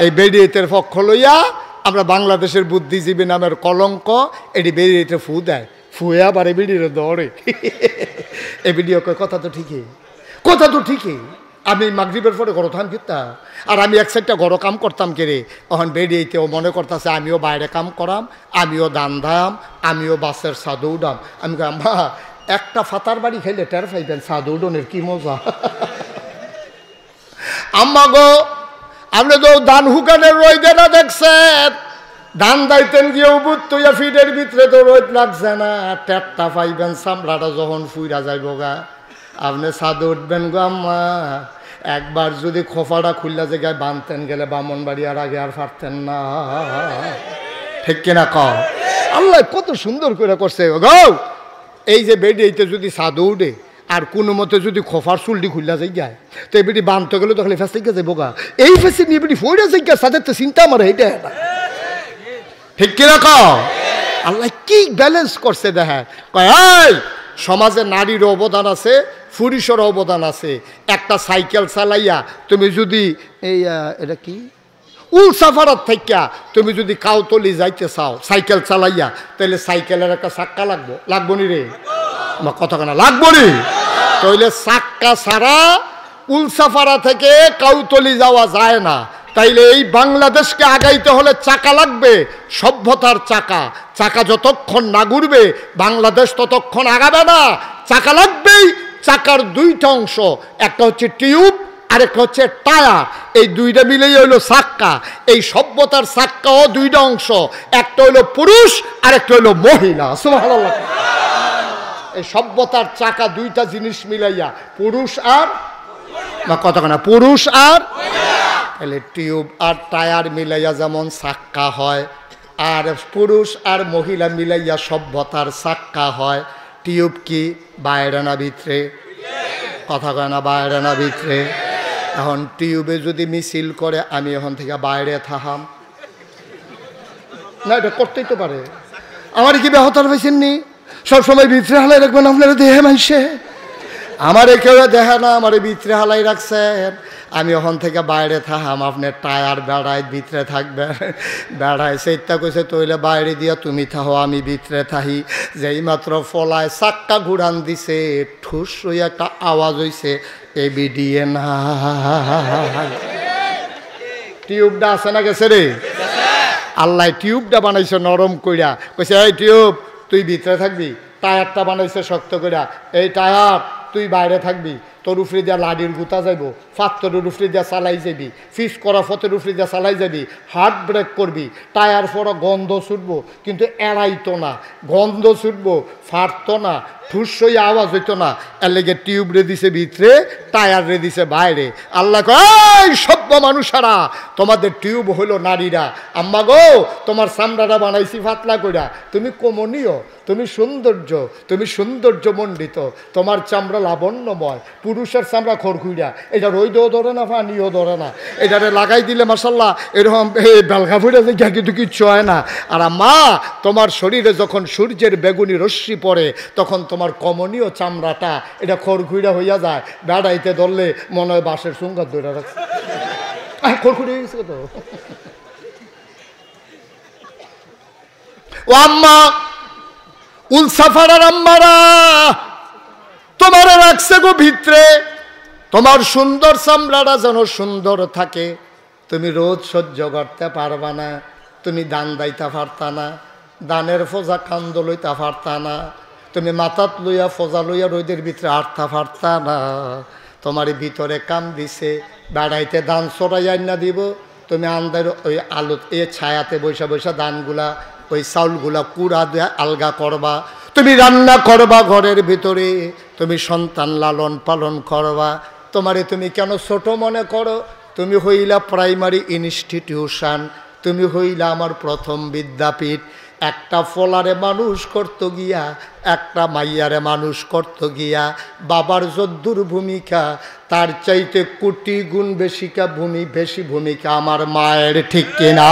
এই বেড়িয়েতের পক্ষ লইয়া আমরা বাংলাদেশের বুদ্ধিজীবী নামের কলঙ্ক, এটি বেড়িয়েতে ফু দেয়, ফুয়ে আবার এই বেড়িয়ে দৌড়ে। এই ভিডিও কথা তো ঠিকই, কথা তো ঠিকই। আমি মাগরিবের পরে ঘর থাম ফিরতাম, আর আমি এক সাইডটা ঘর কাম করতাম কেড়ে, তখন বেরিয়েতেও মনে করতেছে আমিও বাইরে কাম করাম, আমিও দান দাম, আমিও বাসের সাদু উডাম। আমি আম্মা একটা ফাতার বাড়ি খাইলে টের পাইবেন সাদু উডনের কি মজা। আম্মা গো, আপনি তো ধান হুকানের রোদে না দেখছেন, ধান দাইতেন গিয়ে উবুত তুইয়া ফিডের ভিতরে তো রোদ লাগছে না, টেরটা পাইবেন চামড়াটা যখন ফুইরা যাইব গা, আপনি ছাদে উঠবেন গো আম্মা। একবার যদি খোফাটা খুললা জায়গায় বাঁধতেন গেলে বামনবাড়ি আর আগে আর পারতেন না, ঠিক কিনা কও? আল্লাহ কত সুন্দর করে করছে গো। এই যে বেডিতে যদি ছাদে উঠে আর কোনো মতে যদি খোফার চুলটি খুললা জায়গায়, তো এই বেটি বাঁধতে গেলে তখন ফেস থেকে যাবো গা, এই ফেসে নিয়ে বেটি ফইরা জায়গা সাদের তো চিন্তা আমার এইটা, ঠিক কিনা কও? আল্লাহ কি ব্যালেন্স করছে দেখা। কয় সমাজে নারীর অবদান আছে, পুরুষের অবদান আছে। একটা সাইকেল চালাইয়া তুমি যদি এই এটা কি উলসাফারাত থাইকা তুমি যদি কাউতলি যাইতে চাও সাইকেল চালাইয়া, তাহলে সাইকেলের একটা চাক্কা লাগবো, লাগবো নি রে? কতখানা লাগবো নি? তাহলে চাক্কা ছাড়া উলসাফারা থেকে কাউতলি যাওয়া যায় না। তাইলে এই বাংলাদেশকে আগাইতে হলে চাকা লাগবে, সভ্যতার চাকা। চাকা যতক্ষণ না ঘুরবে বাংলাদেশ ততক্ষণ আগাবে না। চাকা লাগবেই। চাকার দুইটা অংশ, একটা হচ্ছে টিউব আর একটা হচ্ছে টায়ার, এই দুইটা মিলেই হইলো চাক্কা। এই সভ্যতার চাক্কাও দুইটা অংশ, একটা হইলো পুরুষ আর একটা হইলো মহিলা। সুবহানাল্লাহ। এই সভ্যতার চাকা দুইটা জিনিস মিলাইয়া পুরুষ আর না কথা না পুরুষ আর তাহলে টিউব আর টায়ার মিলাইয়া যেমন চাক্কা হয় আর পুরুষ আর মহিলা মিলাইয়া সভ্যতার চাক্কা হয় টিউব কি বাইরে না ভিতরে কথা কয় না বাইরে না ভিতরে এখন টিউবে যদি মিছিল করে আমি এখন থেকে বাইরে থাকাম না এটা করতেই তো পারে আমার কি ব্যাহতার হয়েছেননি সবসময় ভিতরে হালাই রাখবেন আপনারা দেহে মাইসে আমারে কেউ দেখে না আমার ভিতরে হালাই রাখছেন আমি ওখান থেকে বাইরে থাকাম আপনার টায়ার বেড়ায় ভিতরে থাকবে বেড়ায় সেইটা কইছে তৈলে বাইরে দিয়া তুমি থাকো আমি ভিতরে থাকি যেই মাত্র ফলায় চাক্কা ঘুরান দিছে ঠুস হইয়া একটা আওয়াজ হইছে এবিডিয়ে না টিউবটা আছে না গেছে রে আল্লাহ টিউবটা বানাইছে নরম কইরা কইছে এই টিউব তুই ভিতরে থাকবি টায়ারটা বানাইছে শক্ত কইরা এই টায়ার তুই বাইরে থাকবি তোর উফরে দিয়া লাডির গুতা যাইব ফাত্তরের উফরে দিয়া চালাই যাবি ফিস করা ফতের উফরে দিয়া চালাই যাবি হার্ট ব্রেক করবি টায়ার পরা গন্ধ ছুটবো কিন্তু এড়াইতো না গন্ধ ছুটবো ফাটতো না ঠুস হয়ে আওয়াজ হইতো না এর লেগে টিউব রে দিছে ভিতরে টায়ার রে দিছে বাইরে আল্লাহ কয় সভ্য মানুষেরা তোমাদের টিউব হইল নারীরা আম্মা গো তোমার চামড়াটা বানাইছি ফাতলা কইরা তুমি কমনীয় তুমি সৌন্দর্য মণ্ডিত তোমার চামড়া লাবণ্যময় পুরুষের চামড়া খড়খুইরা এটা রইদেও ধরে না পানিও ধরে না এটারে লাগাই দিলে মাসাল্লাহ এরকম বেলগা ফুটে যে কিন্তু কিচ্ছু হয় না আর মা তোমার শরীরে যখন সূর্যের বেগুনি রশ্মি পড়ে তখন তোমার কমনীয় চামড়াটা এটা খড়খুইরা হইয়া যায় বেড়াইতে ধরলে মনে হয় বাঁশের সুঙ্গার ধরে রাখছে খড়খুড়ি হয়ে গেছে তো ও আম্মা উলসাফারার আম্মারা তোমার রাখছে গো ভিতরে তোমার সুন্দর চামড়াটা যেন সুন্দর থাকে তুমি রোদ সহ্য করতে পারবা না তুমি দান দাইতে পারতা না দানের ফোজা কান্দ লইতে পারতা না তুমি মাথাত লইয়া ফোজা লইয়া রোদের ভিতরে আটতা পারতা না তোমার ভিতরে কাম দিছে বেড়াইতে দান চড়াই আইনা দিব তুমি আন্দার ওই আলো এ ছায়াতে বৈশা বৈশা দানগুলা ওই চাউলগুলা কুড়া দিয়ে আলগা করবা তুমি রান্না করবা ঘরের ভিতরে তুমি সন্তান লালন পালন করবা তোমারে তুমি কেন ছোট মনে করো তুমি হইলা প্রাইমারি ইনস্টিটিউশন তুমি হইলা আমার প্রথম বিদ্যাপীঠ একটা ফলারে মানুষ করতে গিয়া একটা মাইয়ারে মানুষ করতে গিয়া বাবার যদ্দুর ভূমিকা তার চাইতে কোটি গুণ বেশি ভূমিকা আমার মায়ের ঠিক কিনা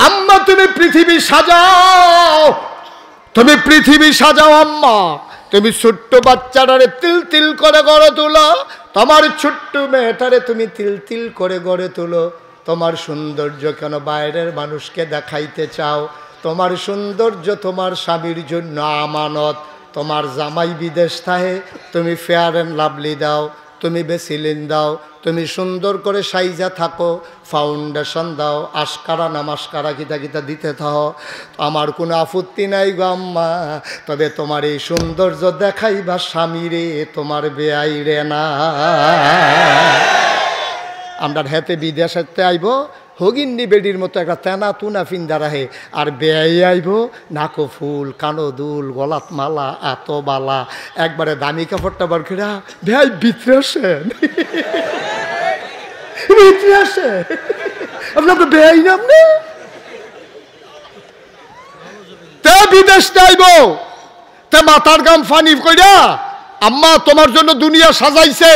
আম্মা তুমি পৃথিবী সাজাও আম্মা তুমি ছোট্ট বাচ্চাটারে তিল তিল করে গড়ে তোলো তোমার ছোট্ট মেয়েটারে তুমি তিল তিল করে গড়ে তোলো তোমার সৌন্দর্য কেন বাইরের মানুষকে দেখাইতে চাও তোমার সৌন্দর্য তোমার স্বামীর জন্য আমানত তোমার জামাই বিদেশ থাকে তুমি ফেয়ার অ্যান্ড লাভলি দাও তুমি বেসিলিন দাও তুমি সুন্দর করে সাইজা থাকো ফাউন্ডেশন দাও আশকারা নামাস্কারা কিতা কিতা দিতে থাকো আমার কোনো আপত্তি নাই গো আম্মা তবে তোমার এই সৌন্দর্য দেখাইবা স্বামীরে তোমার বেআই রে না আমরা হেতে বিদেশেতে আইব হগিন্নি বেডির মতো একটা তেনা তুনা ফিন্দা রাহে আর বেয়াই আইব নাকো ফুল কানো দুল গলাত মালা এত বালা একবারে দামি কাপড়টা বার করে বেয়াই ভিতরে আসেন ভিতরে আসে আপনার তো বেয়াই না আপনি তে বিদেশ আইব তে মাথার গাম ফানি কইরা আম্মা তোমার জন্য দুনিয়া সাজাইছে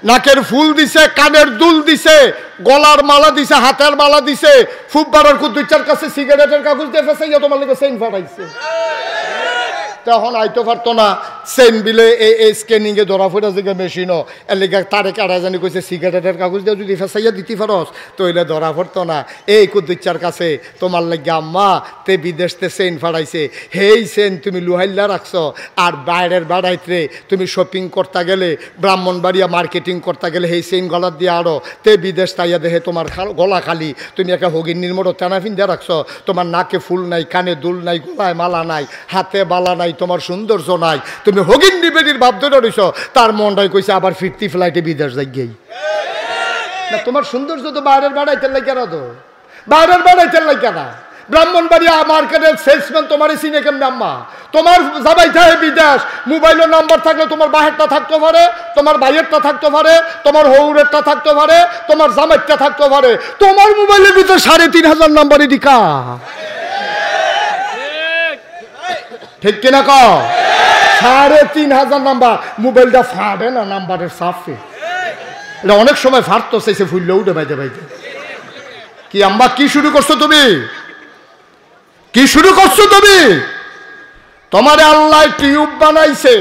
নাকের ফুল দিছে কানের দুল দিছে গলার মালা দিছে হাতের মালা দিছে ফুব্বারের কুদ্দুচার কাছে সিগারেটের কাগজ দিয়ে ফেসাইয়া তোমার লেগে চেইন ফাটাইছে তখন আইতো পারতো না চেইন বিলে এই স্ক্যানিংয়ে ধরা ফেরা যে মেশিনও এর লেগে তারে কারা জানি কইছে সিগারেটের কাগজ দিয়ে যদি ফেসাইয়া দিতে পারস তইলে ধরা পড়তো না এই কুদ্দুচার কাছে তোমার লেগে আম্মা তে বিদেশতে চেইন ফাটাইছে হেই চেইন তুমি লুহাইল্লা রাখছো আর বাইরের বাড়াইতে তুমি শপিং করতে গেলে ব্রাহ্মণবাড়িয়া মার্কেটিং করতে গেলে হেই চেইন গলার দিয়ে আরো তে বিদেশ তাইয়া দেখে তোমার গলা খালি তুমি একটা হগিন্নির মতো টানা ফিন্দা রাখছো তোমার নাকে ফুল নাই কানে দুল নাই গলায় মালা নাই হাতে বালা নাই তোমার সৌন্দর্য নাই তুমি হগিন্নি বেডির ভাব ধরে রইছো তার মনটাই কইছে আবার ফিরতি ফ্লাইটে বিদেশ যাই গেই না তোমার সৌন্দর্য তো বাইরের বাড়াইতে লাগে না তো বাইরের বাড়াইতে লাগে না ব্রাহ্মণবাড়িয়া মার্কেটের সেলসম্যান তোমার চিনে কেমন আম্মা? তোমার জামাই থাকে বিদেশ, মোবাইলের নাম্বার থাকলে তোমার বাহেরটা থাকতে পারে, তোমার ভাইয়েরটা থাকতে পারে, তোমার হৌরেরটা থাকতে পারে, তোমার জামাইরটা থাকতে পারে। তোমার মোবাইলের ভিতরে 3500 নাম্বারই দিকা, ঠিক কিনা ক? 3500 নাম্বার। মোবাইলটা ফাটে না নাম্বারের সাফে, এটা অনেক সময় ফাটতো, চাইছে ফুললে উঠে বাইতে বাইতে। কি আম্মা কি শুরু করছো তুমি? কি শুরু করছো তুমি? তোমারে আল্লাহ টিউব বানাইছে,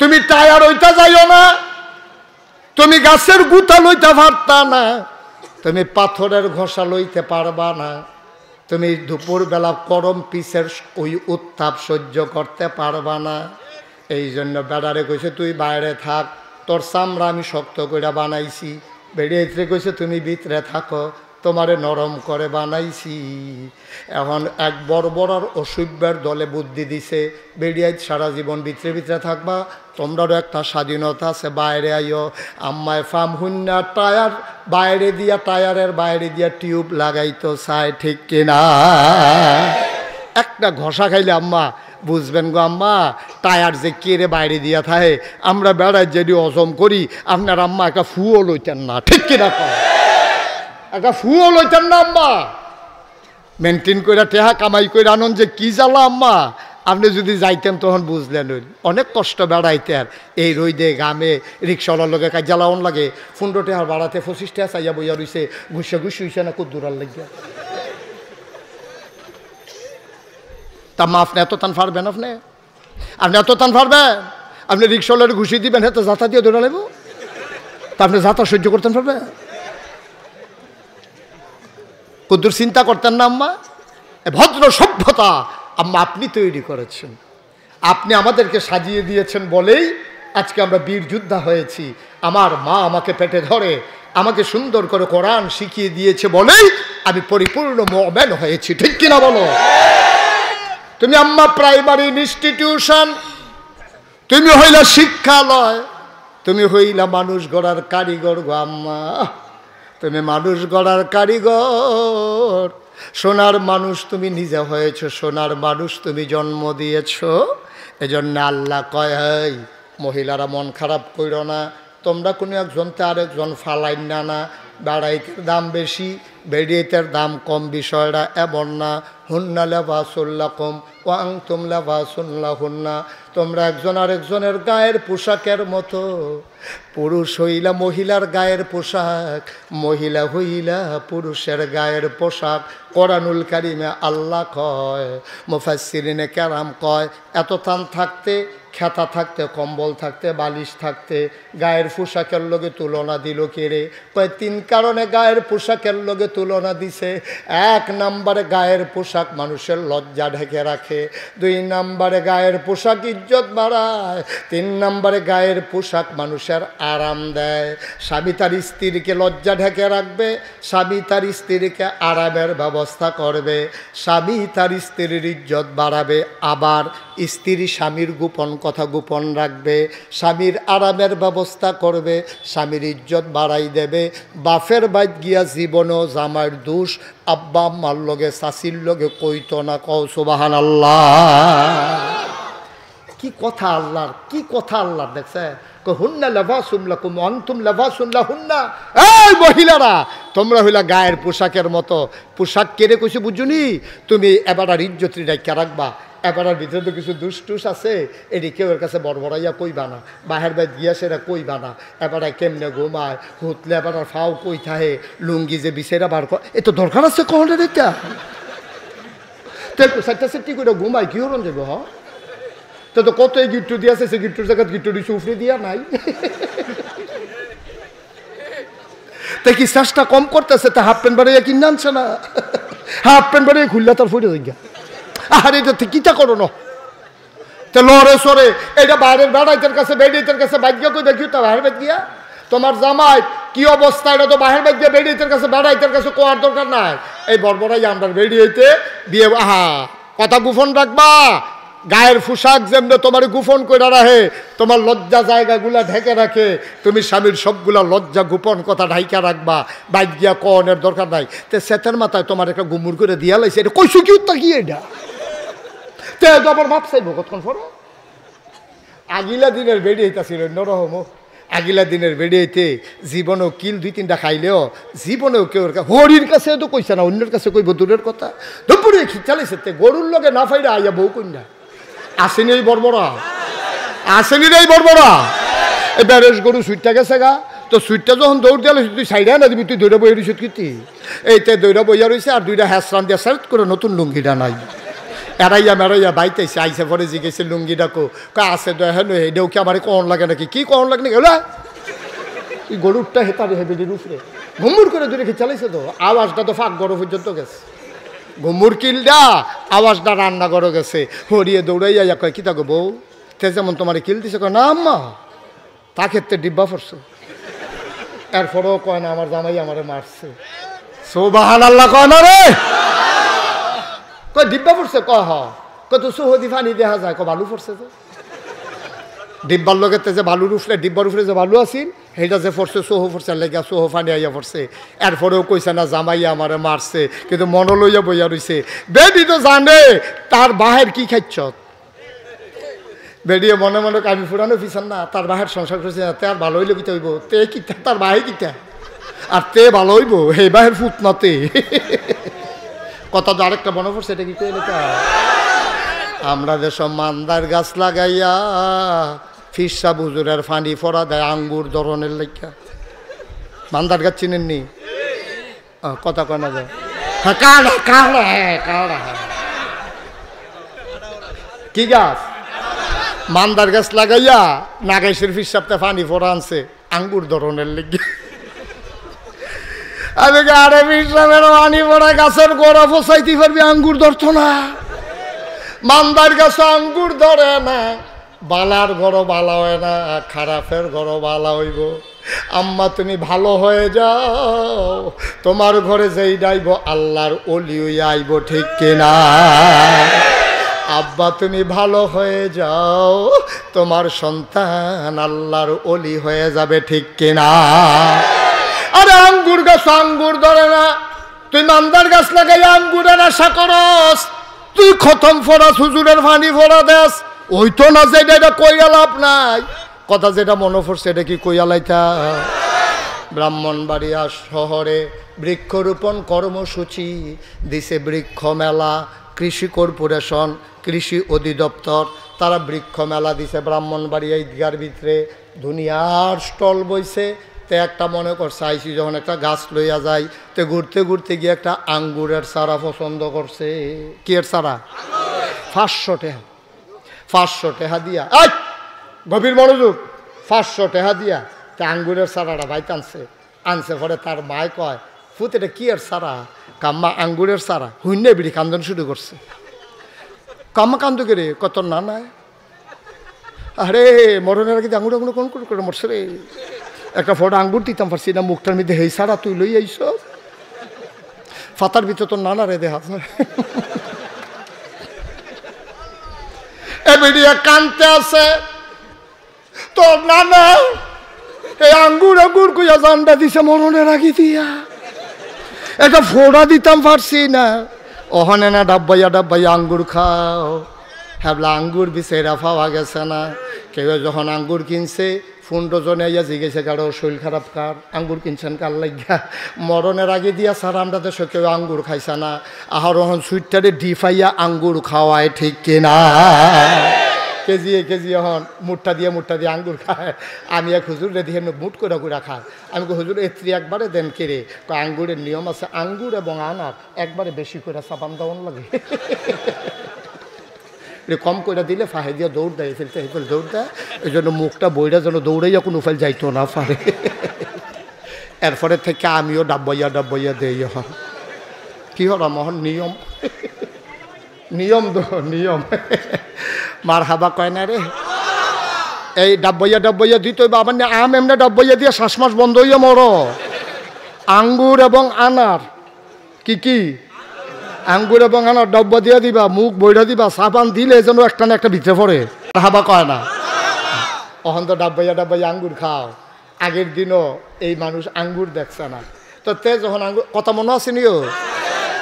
তুমি টায়ার হইতা যাইও না, তুমি গাছের গুতা লইতে পারতা না, তুমি পাথরের ঘষা লইতে পারবা না, তুমি দুপুরবেলা গরম পিসের ওই উত্তাপ সহ্য করতে পারবা না। এই জন্য বেড়ারে কইছে তুই বাইরে থাক, তোর চামড়া আমি শক্ত করে বানাইছি। বেড়ে কইছে তুমি ভিতরে থাকো, তোমারে নরম করে বানাইছি। এখন এক বড় বড় অসভ্যের দলে বুদ্ধি দিছে, বেরিয়ে সারা জীবন ভিতরে ভিতরে থাকবা, তোমরারও একটা স্বাধীনতা আছে, বাইরে আইও। আম্মায় ফার্ম হুন্না টায়ার বাইরে দিয়া, টায়ারের বাইরে দিয়া টিউব লাগাইতো চাই, ঠিক কিনা? একটা ঘষা খাইলে আম্মা বুঝবেন গো আম্মা, টায়ার যে কেড়ে বাইরে দিয়া থাকে। আমরা বেড়ায় যদি হজম করি, আপনার আম্মা একটা ফুও লইতেন না, ঠিক কিনা? একটা ফুও লইতেন না আম্মা, মেনটেন করে টেহা কামাই করে আনন্দ যে কি জ্বালা আম্মা। আপনি যদি যাইতেন তখন বুঝলেন অনেক কষ্ট বেড়াইতেন। এই রইদে গামে রিক্সাওয়ালার লগে কাজ জ্বালাওন লাগে, 15 টাকার বাড়াতে 25 টাকা চাইয়া বইয়া রইছে, ঘুষে ঘুষি হইছে না খুব দূরার লাগিয়া। তা মা আপনি এত টান পারবেন? আপনি এত টান পারবেন? আপনি রিক্সাওয়ালার ঘুষি দিবেন, হ্যাঁ তো যাতা দিয়ে ধরে নেব, তা আপনি যাতা সহ্য করতেন পারবেন? কদ্দুর চিন্তা করতেন না আম্মা? ভদ্র সভ্যতা আম্মা আপনি তৈরি করেছেন, আপনি আমাদেরকে সাজিয়ে দিয়েছেন বলেই আজকে আমরা বীর যোদ্ধা হয়েছি। আমার মা আমাকে পেটে ধরে আমাকে সুন্দর করে কোরআন শিখিয়ে দিয়েছে বলেই আমি পরিপূর্ণ মুমিন হয়েছি, ঠিক কিনা বলো? তুমি আম্মা প্রাইমারি ইনস্টিটিউশন, তুমি হইলা শিক্ষালয়, তুমি হইলা মানুষ গড়ার কারিগর গো আম্মা, তুমি মানুষ গড়ার কারিগর। সোনার মানুষ তুমি নিজে হয়েছ, সোনার মানুষ তুমি জন্ম দিয়েছ। এজন্য আল্লাহ কয়, এই মহিলারা মন খারাপ করো না, তোমরা কোনো একজনতে আরেকজন ফালাইন না। বেড়াইতের দাম বেশি, বেড়িয়েতের দাম কম, বিষয়টা এমন না। হুন্না লিবাসুল্লাকুম ওয়া আনতুম লিবাসুন লাহুন্না। তোমরা একজন আরেকজনের গায়ের পোশাকের মতো। পুরুষ হইলা মহিলার গায়ের পোশাক, মহিলা হইলা পুরুষের গায়ের পোশাক। কোরআনুল কারিমে আল্লাহ কয়, মুফাসসিরিনে কেরাম কয়, এত থান থাকতে, খেতা থাকতে, কম্বল থাকতে, বালিশ থাকতে গায়ের পোশাকের লগে তুলনা দিল কেড়ে? কয় 3 কারণে গায়ের পোশাকের লগে তুলনা দিছে। 1 নম্বরে গায়ের পোশাক মানুষের লজ্জা ঢেকে রাখে, 2 নম্বরে গায়ের পোশাক ইজ্জত বাড়ায়, 3 নম্বরে গায়ের পোশাক মানুষের আরাম দেয়। স্বামী তার স্ত্রীকে লজ্জা ঢেকে রাখবে, স্বামী তার স্ত্রীকে আরামের ব্যবস্থা করবে, স্বামী তার স্ত্রীর ইজ্জত বাড়াবে, আবার স্ত্রী স্বামীর গোপন কথা গোপন রাখবে, স্বামীর আরামের ব্যবস্থা করবে, স্বামীর ইজ্জত বাড়াই দেবে। বাপের বাইত গিয়া জীবনও জামাইর দোষ আব্বা আম্মার লগে চাচির লগে কইতো না। কও সুবহানাল্লাহ। কি কথা আল্লাহর, কি কথা আল্লাহর! দেখছে হুন্না লিবাসুন লাকুম ওয়া আনতুম লিবাসুন লাহুন্না। এই মহিলারা, তোমরা হইলা গায়ের পোশাকের মতো। পোশাক কেড়ে কইছে বুঝুনি? তুমি এবার আর ইজ্জতরি রাখা রাখবা। এবার ভিতরে তো কিছু দুষ্টুস আছে, এটি কেউ এর কাছে বড়বড়াইয়া কইবা না, বাহের বাইত গিয়া সেটা কইবা না। এবার কেমনে ঘুমায়, হুতলে এবার ফাও কই থাহে, লুঙ্গি যে বিছেরা বার কর, এ তো দরকার আছে কখনো দেখা। তো চারটা সেটি করে ঘুমায় কি হরণ যাবো? হ তো কত এই গিট্টু দিয়েছে, সে গিট্টুর জায়গা গিট্টু দিচ্ছে উফরে দিয়া নাই। তাই কি চেষ্টা কম করতেছে? তা হাফ প্যান্ট বাড়িয়ে কিনে আনছে না, হাফ প্যান্ট বাড়িয়ে খুললে তার ফুটে যাই। আর এটা কিটা করো না তো লড়ে সরে, এটা বাইরের বেড়াইতের কাছে বেড়িয়েতের কাছে বাইক কই দেখি তো বাহির বাইক গিয়া তোমার জামাই কি অবস্থা, এটা তো বাহির বাইক গিয়া বেড়িয়েতের কাছে বেড়াইতের কাছে কোয়ার দরকার নাই। এই বড়বড়াই আমরা বেড়িয়েতে বিয়ে, আহা কথা গোপন রাখবা, গায়ের পোশাক যেমনি তোমার গোপন করে রাখে, তোমার লজ্জা জায়গাগুলা ঢেকে রাখে, তুমি স্বামীর সবগুলা লজ্জা গোপন কথা ঢাইকা রাখবা, বাইক গিয়া কনের দরকার নাই। তে সেতের মাথায় তোমার একটা গুমুর করে দিয়া লাইছে, এটা কইসু কি উত্তা কি এটা তে আবার ভাব চাইব কতক্ষণ পর। আগিলা দিনের বেড়ি হইতাছিল নরহম, আগিলা দিনের বেড়ি হইতে জীবনেও কিল 2-3টা খাইলেও জীবনেও কেউ হরির কাছে তো কইছে না, অন্যের কাছে কইব দূরের কথা। দুপুরে খিচালাইছে তে গরুর লগে না ফাইরা আইয়া বউ কন্যা আসেনি এই বর্বরা, আসেনি রে এই বর্বরা। এই ব্যারেজ গরু সুইটটা গেছে গা, তো সুইটটা যখন দৌড় দিয়ে তুই সাইডে না দিবি, তুই দৌড়া বইয়া রইছ কীর্তি, এইতে দৌড়া বইয়া রয়েছে আর 2টা হ্যাঁসরান দিয়ে সার্ট করে নতুন লুঙ্গিটা নাই এড়াইয়া মেড়াইয়া বাইতেছে। আইসে পরে জিজ্ঞেসে লুঙ্গি ডাকো আছে হেন এটাও কি আমার কন লাগে নাকি, কি কন লাগে নাকি? এই গরুরটা হেতারে হেবেডির উপরে ঘুমুর করে দূরে চালাইছে, তো আওয়াজটা তো ফাঁক গড় পর্যন্ত গেছে, ঘুমুর কিলটা আওয়াজটা রান্না করে গেছে। হরিয়ে দৌড়াইয়া কয় কি থাকো বউ তে যেমন তোমার কিল দিছে, কয় না আম্মা তা ক্ষেত্রে ডিব্বা পড়ছে। এরপরেও কয় না আমার জামাই আমারে মারছে। সুবহানাল্লাহ কয় না রে, কয় ডিব্বা পড়ছে, কয় হ, কত সুহদি পানি দেখা যায়, কয় বালু পড়ছে। তো ডিব্বার লগে যে বালুর উফলে ডিব্বার উফলে যে বালু আছিল সেইটা যে পড়ছে সোহ পড়ছে লেগা সোহ পানি আইয়া পড়ছে। এরপরেও কইছে না জামাইয়া আমারে মারছে, কিন্তু মন লইয়া বইয়া রইছে। বেডি তো জানে তার বাহের কি খাইছ, বেডিয়ে মনে মনে আমি ফুরানো পিছান না, তার বাহের সংসার করছে তে আর ভালো হইলে কিতা হইব, তে কিতা তার বাহে কিতা আর তে ভালো হইব সেই বাহের ফুট নাতে কথা। তো আরেকটা মনে পড়ছে, এটা কি কইলে আমরা যেসব মান্দার গাছ লাগাইয়া ফিরসা বুজুরের ফানি ফরা দেয় আঙ্গুর ধরনের লেখা। মান্দার গাছ চিনেননি? কথা কয় না যায়, হ্যাঁ কাড়া কাড়া, হ্যাঁ কাড়া, কি গাছ? মান্দার গাছ লাগাইয়া নাগাইশের ফিরসাবতে ফানি ফরা আনছে আঙ্গুর ধরনের লেখা। আমি আরে ফিরসাবের ফানি ফরা গাছের গোড়া ফসাইতে পারবি, আঙ্গুর ধরতো না। মান্দার গাছ আঙ্গুর ধরে না, বালার ঘরও বালা হয় না, খারাপের ঘরও বালা হইব। আম্মা তুমি ভালো হয়ে যাও, তোমার ঘরে যেই ডাইব আল্লাহর ওলি হইয়া আইব, ঠিক কিনা? আব্বা তুমি ভালো হয়ে যাও, তোমার সন্তান আল্লাহর ওলি হয়ে যাবে, ঠিক কিনা? আরে আঙ্গুর গাছ আঙ্গুর ধরে না, তুই মান্দার গাছ লাগাই আঙ্গুরের আশা করস, তুই খতম ফরাস হুজুরের ফানি ফরা দেস, ওই তো না যে এটা কইয়া লাভ নাই। কথা যেটা মনে পড়ছে এটা কি কইয়া লাইতা? ব্রাহ্মণবাড়িয়া শহরে বৃক্ষরোপণ কর্মসূচি দিছে, বৃক্ষ মেলা, কৃষি কর্পোরেশন, কৃষি অধিদপ্তর তারা বৃক্ষ মেলা দিছে ব্রাহ্মণবাড়িয়া ঈদগার ভিতরে। দুনিয়ার স্টল বইছে। তে একটা মনে করছে আইসি যখন একটা গাছ লইয়া যায়, তে ঘুরতে ঘুরতে গিয়ে একটা আঙ্গুরের চারা পছন্দ করছে। কি এর চারা? 500 টাকা, 500 টাকা দিয়া, গভীর মনোযোগ, 500 টাকা দিয়া তে আঙ্গুরের চারাটা বাইতে আনছে। আনছে পরে তার মায় কয় ফুত এটা কি এর চারা? কাম্মা আঙ্গুরের চারা। হুইন্যে বিড়ি কান্দন শুরু করছে। কাম্মা কান্দু কে রে? কত না নাই, আরে মরণের আগে আঙ্গুর আঙ্গুর কোন করে মরছে রে। একটা ফটো আঙ্গুর দিতাম পারছি না, মুখটার মধ্যে হেই সারা তুই লই আইস, ফাতার ভিতর তোর নানা রে দেখা এবিডিয়া কানতে আছে তোর নানা এই আঙ্গুর আঙ্গুর কইয়া জানটা দিছে মরণের আগে দিয়া। একটা ফোড়া দিতাম পারছি না, ওখানে না ডাব্বাইয়া ডাব্বাইয়া আঙ্গুর খাও। হ্যাবলা আঙ্গুর বিচেরা পাওয়া গেছে না। কেউ যখন আঙ্গুর কিনছে ফুন্ডজনে আইয়া জিজ্ঞেসে কারো শরীর খারাপ কার, আঙ্গুর কিনছেন কার লাগিয়া? মরণের আগে দিয়া স্যার আমরা দেশে কেউ আঙ্গুর খাইছে না। আহার ওখান সুইটটারে ডিফাইয়া আঙ্গুর খাওয়ায়, ঠিক কিনা? কেজি এখন মুঠটা দিয়ে আঙ্গুর খায়। আমি এক হুজুরে দিয়ে মুঠ করে করে খায়। আমি হুজুর এত্রি একবারে দেন কেড়ে আঙ্গুরের নিয়ম আছে, আঙ্গুর এবং আনার একবারে বেশি করে চাপান দেওয়ান লাগে। কম করে দিলে ফাহে দিয়ে দৌড় দেয়, ফেলতে দৌড় দেয়। এই জন্য মুখটা বইটা যেন দৌড়াইয়া কোনো ফেল যাইতো না পারে। এরপরে থেকে আমিও ডাব্বাইয়া দেই। এখন কি হলাম? এখন নিয়ম নিয়ম নিয়ম মার হাবা কয় না রে। এই ডাব্বাইয়া দিতে হইবা। আবার আম এমনি ডাব্বাইয়া দিয়ে শ্বাসমাস বন্ধ হইয়া মর। আঙ্গুর এবং আনার কি কি আঙ্গুর এবং আনার ডব্বা দিয়ে দিবা, মুখ বইটা দিবা, সাবান দিলে যেন একটা না একটা ভিতরে পড়ে, হাবা কয় না। অহন তো ডাব্বাইয়া আঙ্গুর খাও। আগের দিনও এই মানুষ আঙ্গুর দেখছে না, তো তে যখন আঙ্গুর কথা মনে আছে নিও,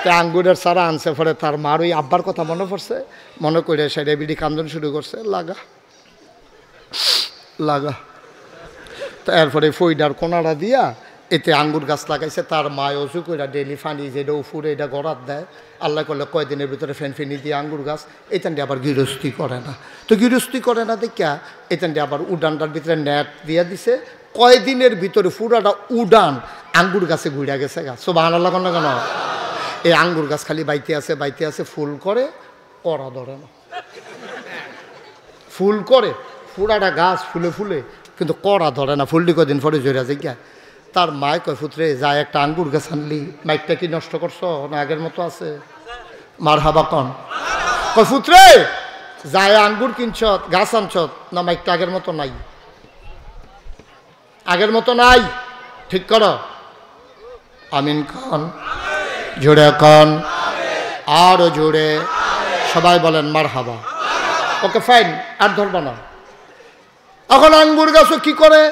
তে আঙ্গুরের সারা আনছে, পরে তার মার ওই আব্বার কথা মনে পড়ছে, মনে করে সেটা বিড়ি কান্দন শুরু করছে, লাগা লাগা। তো এরপরে ফইডার কোনারা দিয়া এতে আঙ্গুর গাছ লাগাইছে। তার মায় অজু করে ডেলি ফানি যেটা উফুরে এটা গড়াত দেয়, আল্লাহ করলে কয়দিনের ভিতরে ফেনি দিয়ে আঙ্গুর গাছ। এখান দিয়ে আবার গৃহস্থী করে না, তো গৃহস্থী করে না দেখা এখান দিয়ে আবার উডানটার ভিতরে নেট দিয়ে দিছে। কয়দিনের ভিতরে পুরাটা উডান আঙ্গুর গাছে ঘুরে গেছে গাছ। সব আনাল্লা কন না কেন, এই আঙ্গুর গাছ খালি বাইতে আছে, ফুল করে করা ধরে না, ফুল করে পুরাটা গাছ ফুলে ফুলে, কিন্তু কড়া ধরে না, ফুলটি কদিন পরে জোরে আছে গিয়া। তার মায় কয় পুত্রে যায় একটা আঙ্গুর গাছ আনলি, মাইকটা কি নষ্ট করছো না আগের মতো আছে? মার হাবা কন। কয় পুত্রে যায় আঙ্গুর কিনছ, গাছ আনছ না, মাইকটা আগের মতো নাই, আগের মতো নাই, ঠিক করো। আমিন খান, জোরে খান, আরো জোরে সবাই বলেন মার হাবা। ওকে ফাইন, আর ধরবা না। এখন আঙ্গুর গাছও কি করে,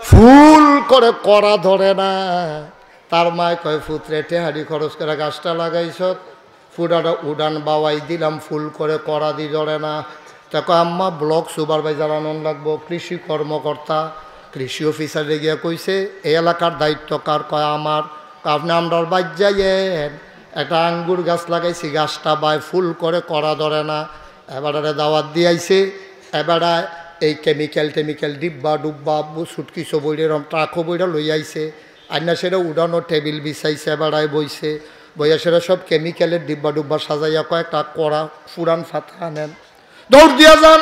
ফুল করে করা ধরে না। তার মায় কয় পুত্রে টেহারি খরচ করে গাছটা লাগাইছ, পুরাটা উডান বাওয়াই দিলাম, ফুল করে করা দি ধরে না। তা কয় আম্মা ব্লক সুপারভাইজার আনন্দ লাগবো, কৃষি কর্মকর্তা কৃষি অফিসারে গিয়ে কইছে এই এলাকার দায়িত্ব কার? কয় আমার। আপনি আমরার বাইর যাইয়েন, একটা আঙ্গুর গাছ লাগাইছি, গাছটা বাই ফুল করে করা ধরে না। এবারে দাওয়াত দিয়াইছে, এবারে এই কেমিক্যাল ডিব্বা ডুব্বা সুটকি বইরে ট্রাকও বইরা লই আইছে, আইনা সেটা উড়ানো টেবিল বিছাইছে, এবারায় বইছে, বইয়া সেটা সব কেমিক্যালের ডিব্বা ডুব্বা সাজাইয়া কয়েকটা কড়া ফুরান ফাতা আনেন, দৌড় দিয়া যান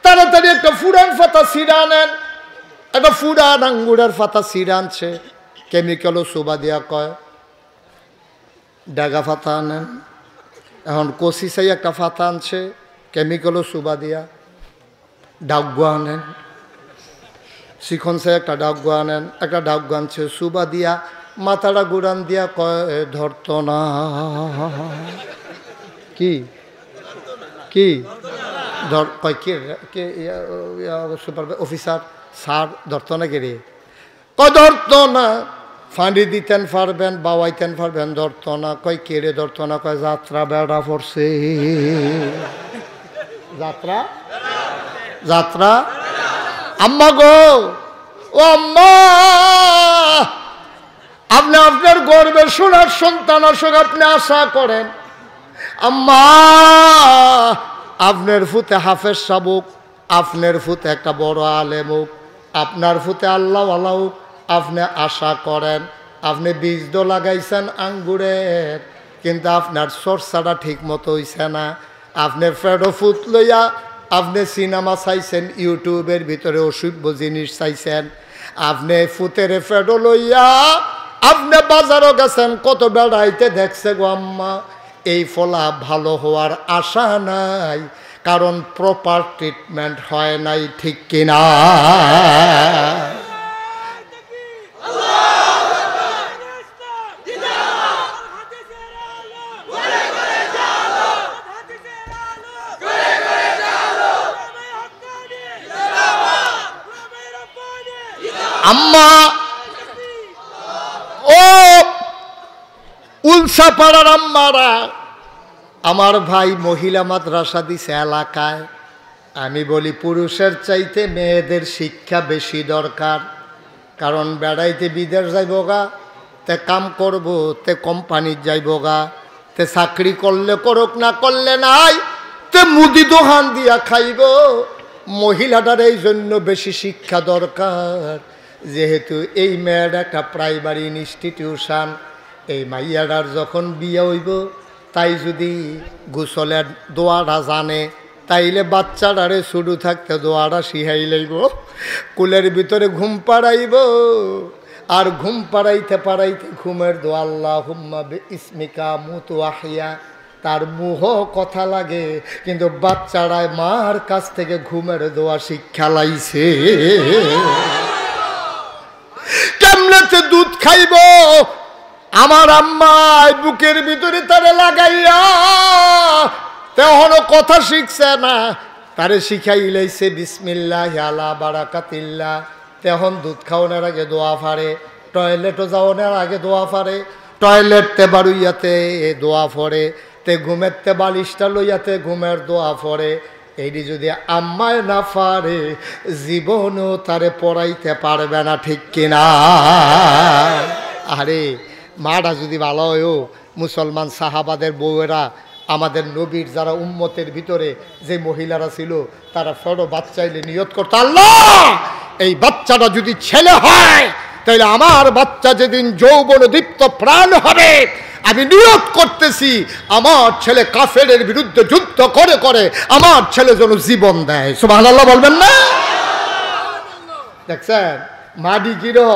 তাড়াতাড়ি একটা ফুরান ফাতা সিরা আনেন। একটা ফুরান আঙ্গুরের ফাতা সিরা আনছে, কেমিক্যালও সুবা দিয়া কয় ডাগা ফাতা আনেন। এখন কষি চাই একটা ফাতা আনছে, কেমিক্যালও সুবা দিয়া। ডাউগা আনেন, শিখন চাই একটা ডাউগা আনেন, একটা ডাউগা আনছে সুবা দিয়া, মাথাটা গুড়ান দিয়া কয় ধরত না। কি কি ধর কয় কে সুপার অফিসার স্যার ধরত না কে রে? কয় ধরত না। ফাঁড়ি দিতেন পারবেন, বাওয়াইতেন পারবেন, ধরত না। কয় কেড়ে ধরত না? কয় যাত্রা বেড়া পড়ছে। যাত্রা যাত্রা আম্মা গো, ও আম্মা, আপনি আপনার গর্বের সোনার সন্তান আসুক আপনি আশা করেন। আম্মা আপনার ফুতে হাফেজ সাবুক, আপনার ফুতে একটা বড় আলেম হোক, আপনার ফুতে আল্লাহ আল্লাহ হোক, আপনি আশা করেন। আপনি বীজ তো লাগাইছেন আঙ্গুরের, কিন্তু আপনার চর্চাটা ঠিক মতো হইছে না। আপনি ফেডো ফুট লইয়া আপনি সিনেমা চাইছেন, ইউটিউবের ভিতরে অসভ্য জিনিস চাইছেন। আপনি ফুতের ফেডো লইয়া আপনি বাজারও গেছেন, কত বেড়াইতে দেখছে গো আম্মা। এই ফলা ভালো হওয়ার আশা নাই, কারণ প্রপার ট্রিটমেন্ট হয় নাই, ঠিক কিনা? আম্মা ও উলসা পাড়ার আম্মারা, আমার ভাই মহিলা মাদ্রাসা দিছে এলাকায়। আমি বলি পুরুষের চাইতে মেয়েদের শিক্ষা বেশি দরকার, কারণ বেড়াইতে বিদেশ যাইব গা, তে কাম করব, তে কোম্পানির যাইব গা, তে চাকরি করলে করুক, না করলে নাই, তে মুদি দোকান দিয়া খাইব। মহিলাটার এই জন্য বেশি শিক্ষা দরকার, যেহেতু এই মেয়ের একটা প্রাইমারি ইনস্টিটিউশন। এই মাইয়াটার যখন বিয়ে হইব, তাই যদি গোসলের দোয়াটা জানে, তাইলে বাচ্চাটারে শুরু থাকতে দোয়াটা শিখাই লইব, কুলের ভিতরে ঘুম পাড়াইব। আর ঘুম পাড়াইতে পাড়াইতে ঘুমের দোয়া আল্লাহুম্মা বিইসমিকা মুতু আহিয়া, তার মুহ কথা লাগে, কিন্তু বাচ্চারায় মার কাছ থেকে ঘুমের দোয়া শিক্ষা লাইছে। কেমনেতে দুধ খাইব, আমার আম্মা বুকের ভিতরে তারে লাগাইয়া তেহনো কথা শিখছে না, তারে শিখাই লাইছে বিসমিল্লাহ আলা বারাকাতিল্লাহ। তেহন দুধ খাওয়ানোর আগে দোয়া ফারে, টয়লেটও যাওয়ানোর আগে দোয়া ফারে, টয়লেট তে বাড়ুইয়াতে দোয়া ফরে, তে ঘুমের তে বালিশটা লইয়াতে ঘুমের দোয়া ফরে। এইটি যদি আম্মায় না পারে জীবনও তারে পড়াইতে পারবে না, ঠিক কিনা? আরে মাটা যদি ভালো হয়েও মুসলমান সাহাবাদের বউয়েরা, আমাদের নবীর যারা উম্মতের ভিতরে যে মহিলারা ছিল, তারা ফটো বাচ্চাইলে নিয়ত করতো, আল্লাহ এই বাচ্চাটা যদি ছেলে হয় তাহলে আমার বাচ্চা যেদিন যৌবন দীপ্ত প্রাণ হবে, আমি নিয়ত করতেছি আমার ছেলে কাফেরের বিরুদ্ধে যুদ্ধ করে করে আমার ছেলে যেন জীবন দেয়। সুবহানাল্লাহ বলবেন না? দেখছেন মাডি কিরো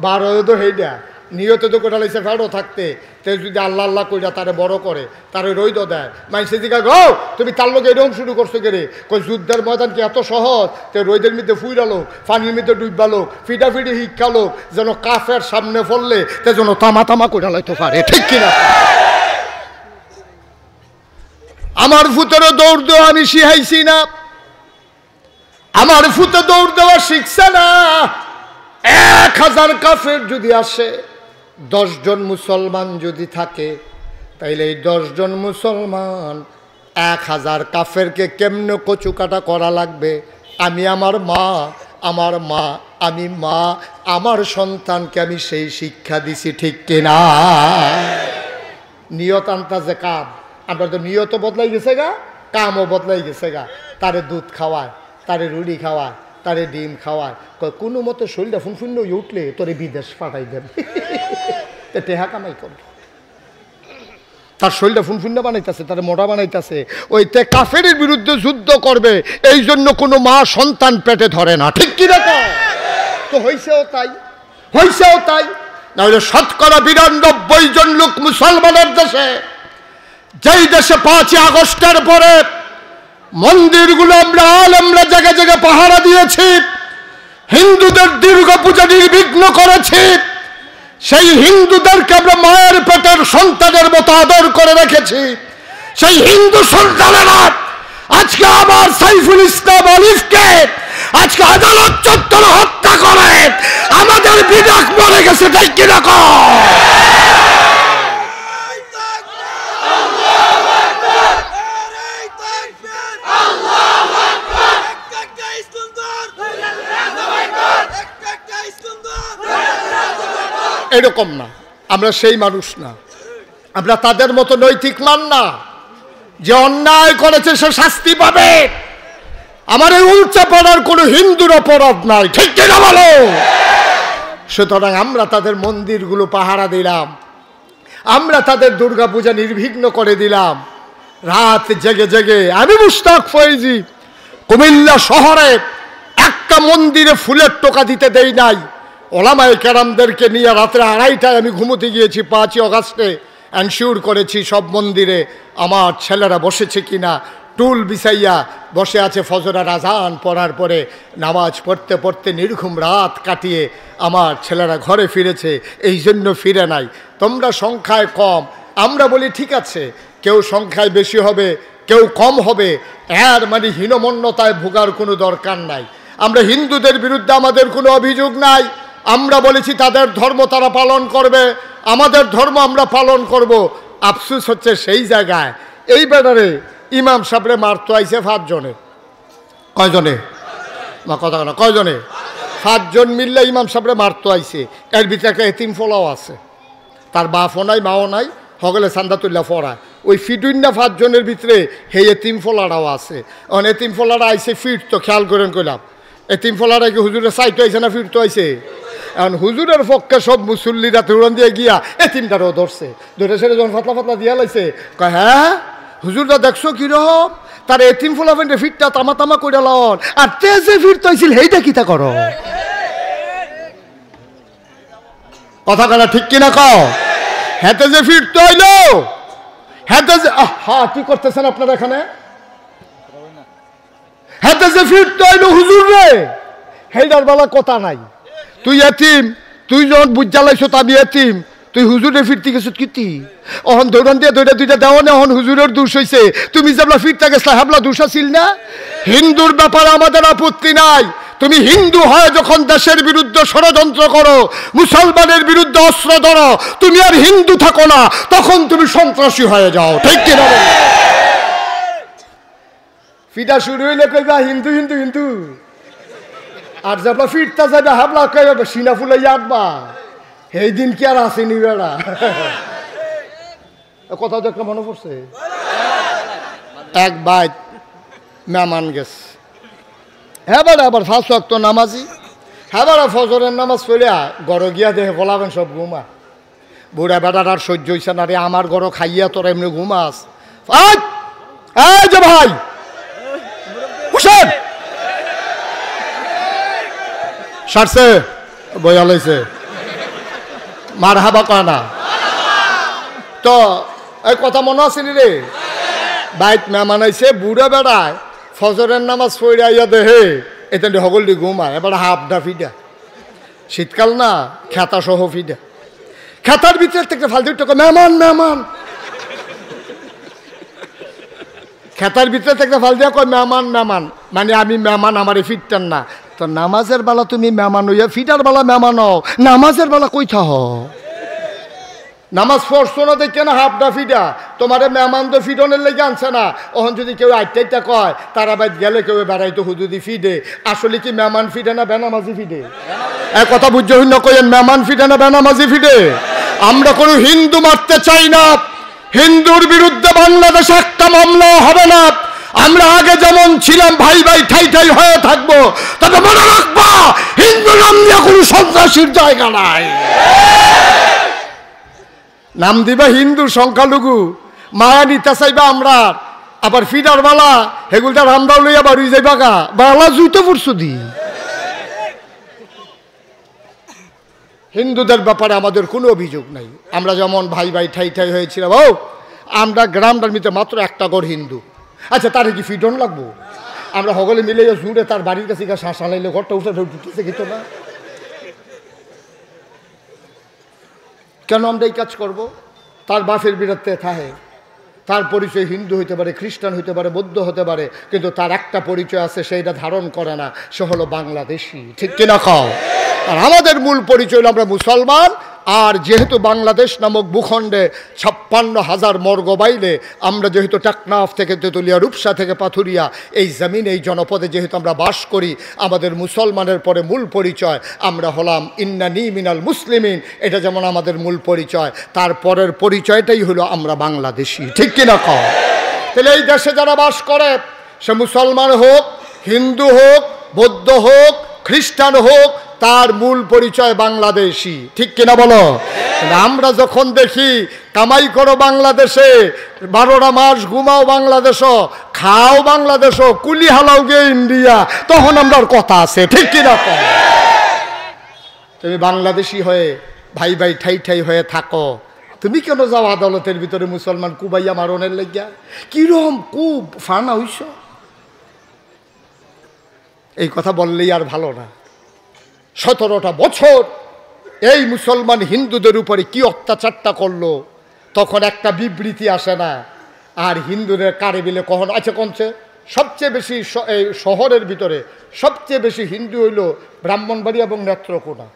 12 তো হেইডা নিয়তে তো কোটা লাইছে ফেরো থাকতে, তে যদি আল্লাহ আল্লাহ কইরা তারে বড় করে, তারে রইদ দেয়। মাইসে জিগা গো তুমি তার লোক এরকম শুরু করছো কে রে? কই যুদ্ধের ময়দান কি এত সহজ? তে রইদের মধ্যে ফুইরালো, পানির মধ্যে ডুববালো, ফিটাফিটি শিক্ষালো, যেন কাফের সামনে পড়লে তে যেন তামা তামা কইরা লাইতে পারে, ঠিক কিনা? আমার ফুতেরও দৌড় দেওয়া আমি শিখাইছি না, আমার ফুতে দৌড় দেওয়া শিখছে না। 1000 কাফের যদি আসে, 10 জন মুসলমান যদি থাকে, তাইলে এই 10 জন মুসলমান 1000 কাফেরকে কেমনে কচুকাটা করা লাগবে, আমি আমার মা, আমি মা, আমার সন্তানকে আমি সেই শিক্ষা দিছি, ঠিক কিনা? নিয়ত আনতা যে কাম, আমরা তো নিয়ত বদলাই গেছে গা, কামও বদলাই গেছে গা। তারে দুধ খাওয়ায়, তারে রুটি খাওয়ায়, তারে ডিম খাওয়ায়, কোনো মতো শরীরটা ফুনফুন্ন উঠলে তোরে বিদেশ পাঠাই দেবে, টেহা কামাই করবে। তার শরীরটা ফুনফুন্না বানাইতেছে, তার মোটা বানাইতেছে, ওই তে কাফের বিরুদ্ধে যুদ্ধ করবে, এই জন্য কোনো মা সন্তান পেটে ধরে না, ঠিক কিনা? তো হইছেও তাই, হইছেও তাই। নাহলে 92% জন লোক মুসলমানের দেশে, যেই দেশে 5ই আগস্টের পরে মন্দিরগুলো আমরা জায়গায় জায়গায় পাহারা দিয়েছি, হিন্দুদের দুর্গা পূজা নির্বিঘ্ন করেছি, সেই হিন্দুদেরকে আমরা মায়ের পেটের সন্তানের মতো আদর করে রেখেছি। সেই হিন্দু সন্তানেরা আজকে আবার সাইফুল ইসলাম আলিফকে আজকে আদালত চত্বরে হত্যা করে আমাদের বিধাক মরে গেছে, তাই কিনা? এরকম না, আমরা সেই মানুষ না, আমরা তাদের মতো নৈতিক মান না। যে অন্যায় করেছে সে শাস্তি পাবে, আমার এই উল্চা পড়ার কোনো হিন্দুর অপরাধ নাই, ঠিক কিনা বলো? সুতরাং আমরা তাদের মন্দিরগুলো পাহারা দিলাম, আমরা তাদের দুর্গাপূজা নির্বিঘ্ন করে দিলাম। রাত জেগে জেগে আমি মুশতাক ফয়েজি কুমিল্লা শহরে একটা মন্দিরে ফুলের টোকা দিতে দেই নাই। ওলামায়ে কেরামদেরকে নিয়ে রাত্রে 2:30টায় আমি ঘুমোতে গিয়েছি 5ই আগস্টে, এনশিওর করেছি সব মন্দিরে আমার ছেলেরা বসেছে কিনা, টুল বিছাইয়া বসে আছে। ফজরের আজান পড়ার পরে নামাজ পড়তে পড়তে নির্ঘুম রাত কাটিয়ে আমার ছেলেরা ঘরে ফিরেছে, এই জন্য ফিরে নাই। তোমরা সংখ্যায় কম, আমরা বলি ঠিক আছে, কেউ সংখ্যায় বেশি হবে, কেউ কম হবে, এর মানে হীনমন্যতায় ভোগার কোনো দরকার নাই। আমরা হিন্দুদের বিরুদ্ধে আমাদের কোনো অভিযোগ নাই, আমরা বলেছি তাদের ধর্ম তারা পালন করবে, আমাদের ধর্ম আমরা পালন করব। আফসোস হচ্ছে সেই জায়গায় এই ব্যাপারে ইমাম সাহেবরে মারতো আইছে 5 জনে। কয়জনে? মা কথা না, কয়জনে? 5 জন মিললে ইমাম সাহেবরে মারতো আইছে। এর ভিতরে একটা এতিম ফলাও আছে, তার বাপও নাই মাও নাই, হগলে চান্দা তুল্লা ফড়ায়। ওই ফিটুইন্না 5 জনের ভিতরে সেই এতিম ফলাটাও আছে। এখন এতিম ফলাটা আইছে ফিরতো, খেয়াল করেন কইলাম, এতিম ফলাটা কি হুজুরের চাইতে আইছে না ফিরতো আইছে? এখন হুজুরের পক্ষে সব মুসল্লিরা তুরন দিয়ে গিয়া এতিমটারও ধরছে, ধরে সেটা যখন ফাতলা ফাতলা দিয়া লাইছে, কয় হ্যাঁ হুজুরটা দেখছো কিরকম, তার এতিম ফলাফেন্টে ফিরটা তামা তামা করে লন, আর তে যে ফিরতে হয়েছিল সেইটা কিতা করো? কথা কানা ঠিক কিনা কও? হেতে যে ফিরতে হইল, হেতে যে হ্যাঁ কি করতেছেন আপনারা এখানে? হেতে যে ফিরতে হইল হুজুর রে, সেইটার বেলা কথা নাই। তুই এতিম, তুই যখন বুঝা লাইছো আমি এতিম, তুই হুজুরে ফিরতে গেছ কীর্তি অহন দৌড়ান দিয়ে দুইটা দেওয়া না অহন হুজুরের দোষ হয়েছে তুমি যেবলা ফিরতে গেছলা হাবলা দোষ আছিল না হিন্দুর ব্যাপারে আমাদের আপত্তি নাই তুমি হিন্দু হয় যখন দেশের বিরুদ্ধে ষড়যন্ত্র করো মুসলমানের বিরুদ্ধে অস্ত্র ধরো তুমি আর হিন্দু থাকো না তখন তুমি সন্ত্রাসী হয়ে যাও ঠিক কিনা ফিটা শুরু হইলে কইবা হিন্দু হিন্দু হিন্দু আর যাবলা ফিরতা যাবে হাবলা কইবা সিনা ফুলে যাবা এই দিন কি আর আসেনি বেড়া কথা তো একটা মনে পড়ছে এক বাইত মেহমান গেছে হ্যাঁ বেড়া আবার ফার্স্ট ওয়াক্ত নামাজি হ্যাঁ বেড়া ফজরের নামাজ পড়িয়া গড় গিয়া দেখে বলাবেন সব ঘুমা বুড়া বেড়ার আর সহ্য হইছে না রে আমার গড় খাইয়া তোরা এমনি ঘুমাস এই যে ভাই হুসেন সারছে বইয়া লইছে মার হাবা কানা তো এই কথা মনে আসেনি রে বাইত মেহমান আইছে বুড়া বেড়ায় ফজরের নামাজ পড়ে আইয়া দেহে এতে হগলটি ঘুমায় এবার হাফডা ফিডা শীতকাল না খেতা সহ ফিডা খেতার ভিতরে থেকে ফালতু টাকা মেহমান মেহমান খেতার ভিতরে থেকে ফাল দিয়া কয় মেহমান মেহমান মানে আমি মেহমান আমার ফিটটান না তো নামাজের বেলা তুমি মেহমান হইয়া ফিটার বেলা মেহমান হও নামাজের বেলা কই থাহ নামাজ পড়ছো না দেখে না হাফডা ফিডা তোমারে মেহমান তো ফিডনের লেগে আনছে না ওখান যদি কেউ আইটা কয় তারা বাইত গেলে কেউ বেড়াইতো হুদুদি ফিডে আসলে কি মেহমান ফিডে না বেনামাজি ফিডে এক কথা বুঝতে হইন কইেন মেহমান ফিডে না বেনামাজি ফিডে আমরা কোনো হিন্দু মারতে চাই না হিন্দুর বিরুদ্ধে বাংলাদেশে একটা মামলা হবে না আমরা আগে যেমন ছিলাম ভাই ভাই ঠাই ঠাই হয়ে থাকবো তবে মনে রাখবা হিন্দু নাম নিয়ে কোনো সন্ত্রাসীর জায়গা নাই নাম দিবা হিন্দু সংখ্যালঘু মায়া নিতে চাইবা আমরা আবার ফিডার বালা হেগুলটা রামদাও লইয়া বাড়ি যাইবা গা বালা জুইতে পড়ছো দি হিন্দুদের ব্যাপারে আমাদের কোনো অভিযোগ নাই আমরা যেমন ভাই ভাই ঠাই ঠাই হয়েছিলাম ও আমরা গ্রামটার ভিতরে মাত্র একটা গড় হিন্দু আচ্ছা তার কি ফিডন লাগবো আমরা সকলে মিলে জুড়ে তার বাড়ির কাছে শ্বাস আলাইলে ঘরটা উঠে ঢুকতেছে কিন্তু না কেন আমরা এই কাজ করব তার বাপের বিরুদ্ধে থাকে তার পরিচয় হিন্দু হইতে পারে খ্রিস্টান হইতে পারে বৌদ্ধ হতে পারে কিন্তু তার একটা পরিচয় আছে সেইটা ধারণ করে না সে হলো বাংলাদেশি ঠিক কিনা খাও আর আমাদের মূল পরিচয় হলো আমরা মুসলমান আর যেহেতু বাংলাদেশ নামক ভূখণ্ডে 56,000 মর্গ বাইলে আমরা যেহেতু টেকনাফ থেকে তেতুলিয়া রূপসা থেকে পাথুরিয়া এই জমিন এই জনপদে যেহেতু আমরা বাস করি আমাদের মুসলমানের পরে মূল পরিচয় আমরা হলাম ইন্নানি মিনাল মুসলিমিন এটা যেমন আমাদের মূল পরিচয় তারপরের পরিচয়টাই হলো আমরা বাংলাদেশি ঠিক কিনা কও তাহলে এই দেশে যারা বাস করে সে মুসলমান হোক হিন্দু হোক বৌদ্ধ হোক খ্রিস্টান হোক তার মূল পরিচয় বাংলাদেশি ঠিক কিনা বলো আমরা যখন দেখি কামাই করো বাংলাদেশে 12টা মাস ঘুমাও বাংলাদেশও খাও বাংলাদেশও কুলি হালাও গে ইন্ডিয়া তখন আমরা কথা আছে ঠিক কিনা তুমি বাংলাদেশি হয়ে ভাই ভাই ঠাই ঠাই হয়ে থাকো তুমি কেন যাও আদালতের ভিতরে মুসলমান কুবাইয়া মারনের লাগিয়া কিরম কুব ফানা হইছ এই কথা বললেই আর ভালো না 17টা বছর এই মুসলমান হিন্দুদের উপরে কি অত্যাচারটা করলো তখন একটা বিবৃতি আসে না আর হিন্দুদের কারে বিলে কখন আছে কনছে সবচেয়ে বেশি এই শহরের ভিতরে সবচেয়ে বেশি হিন্দু হইল ব্রাহ্মণবাড়ি এবং নেত্রকোনা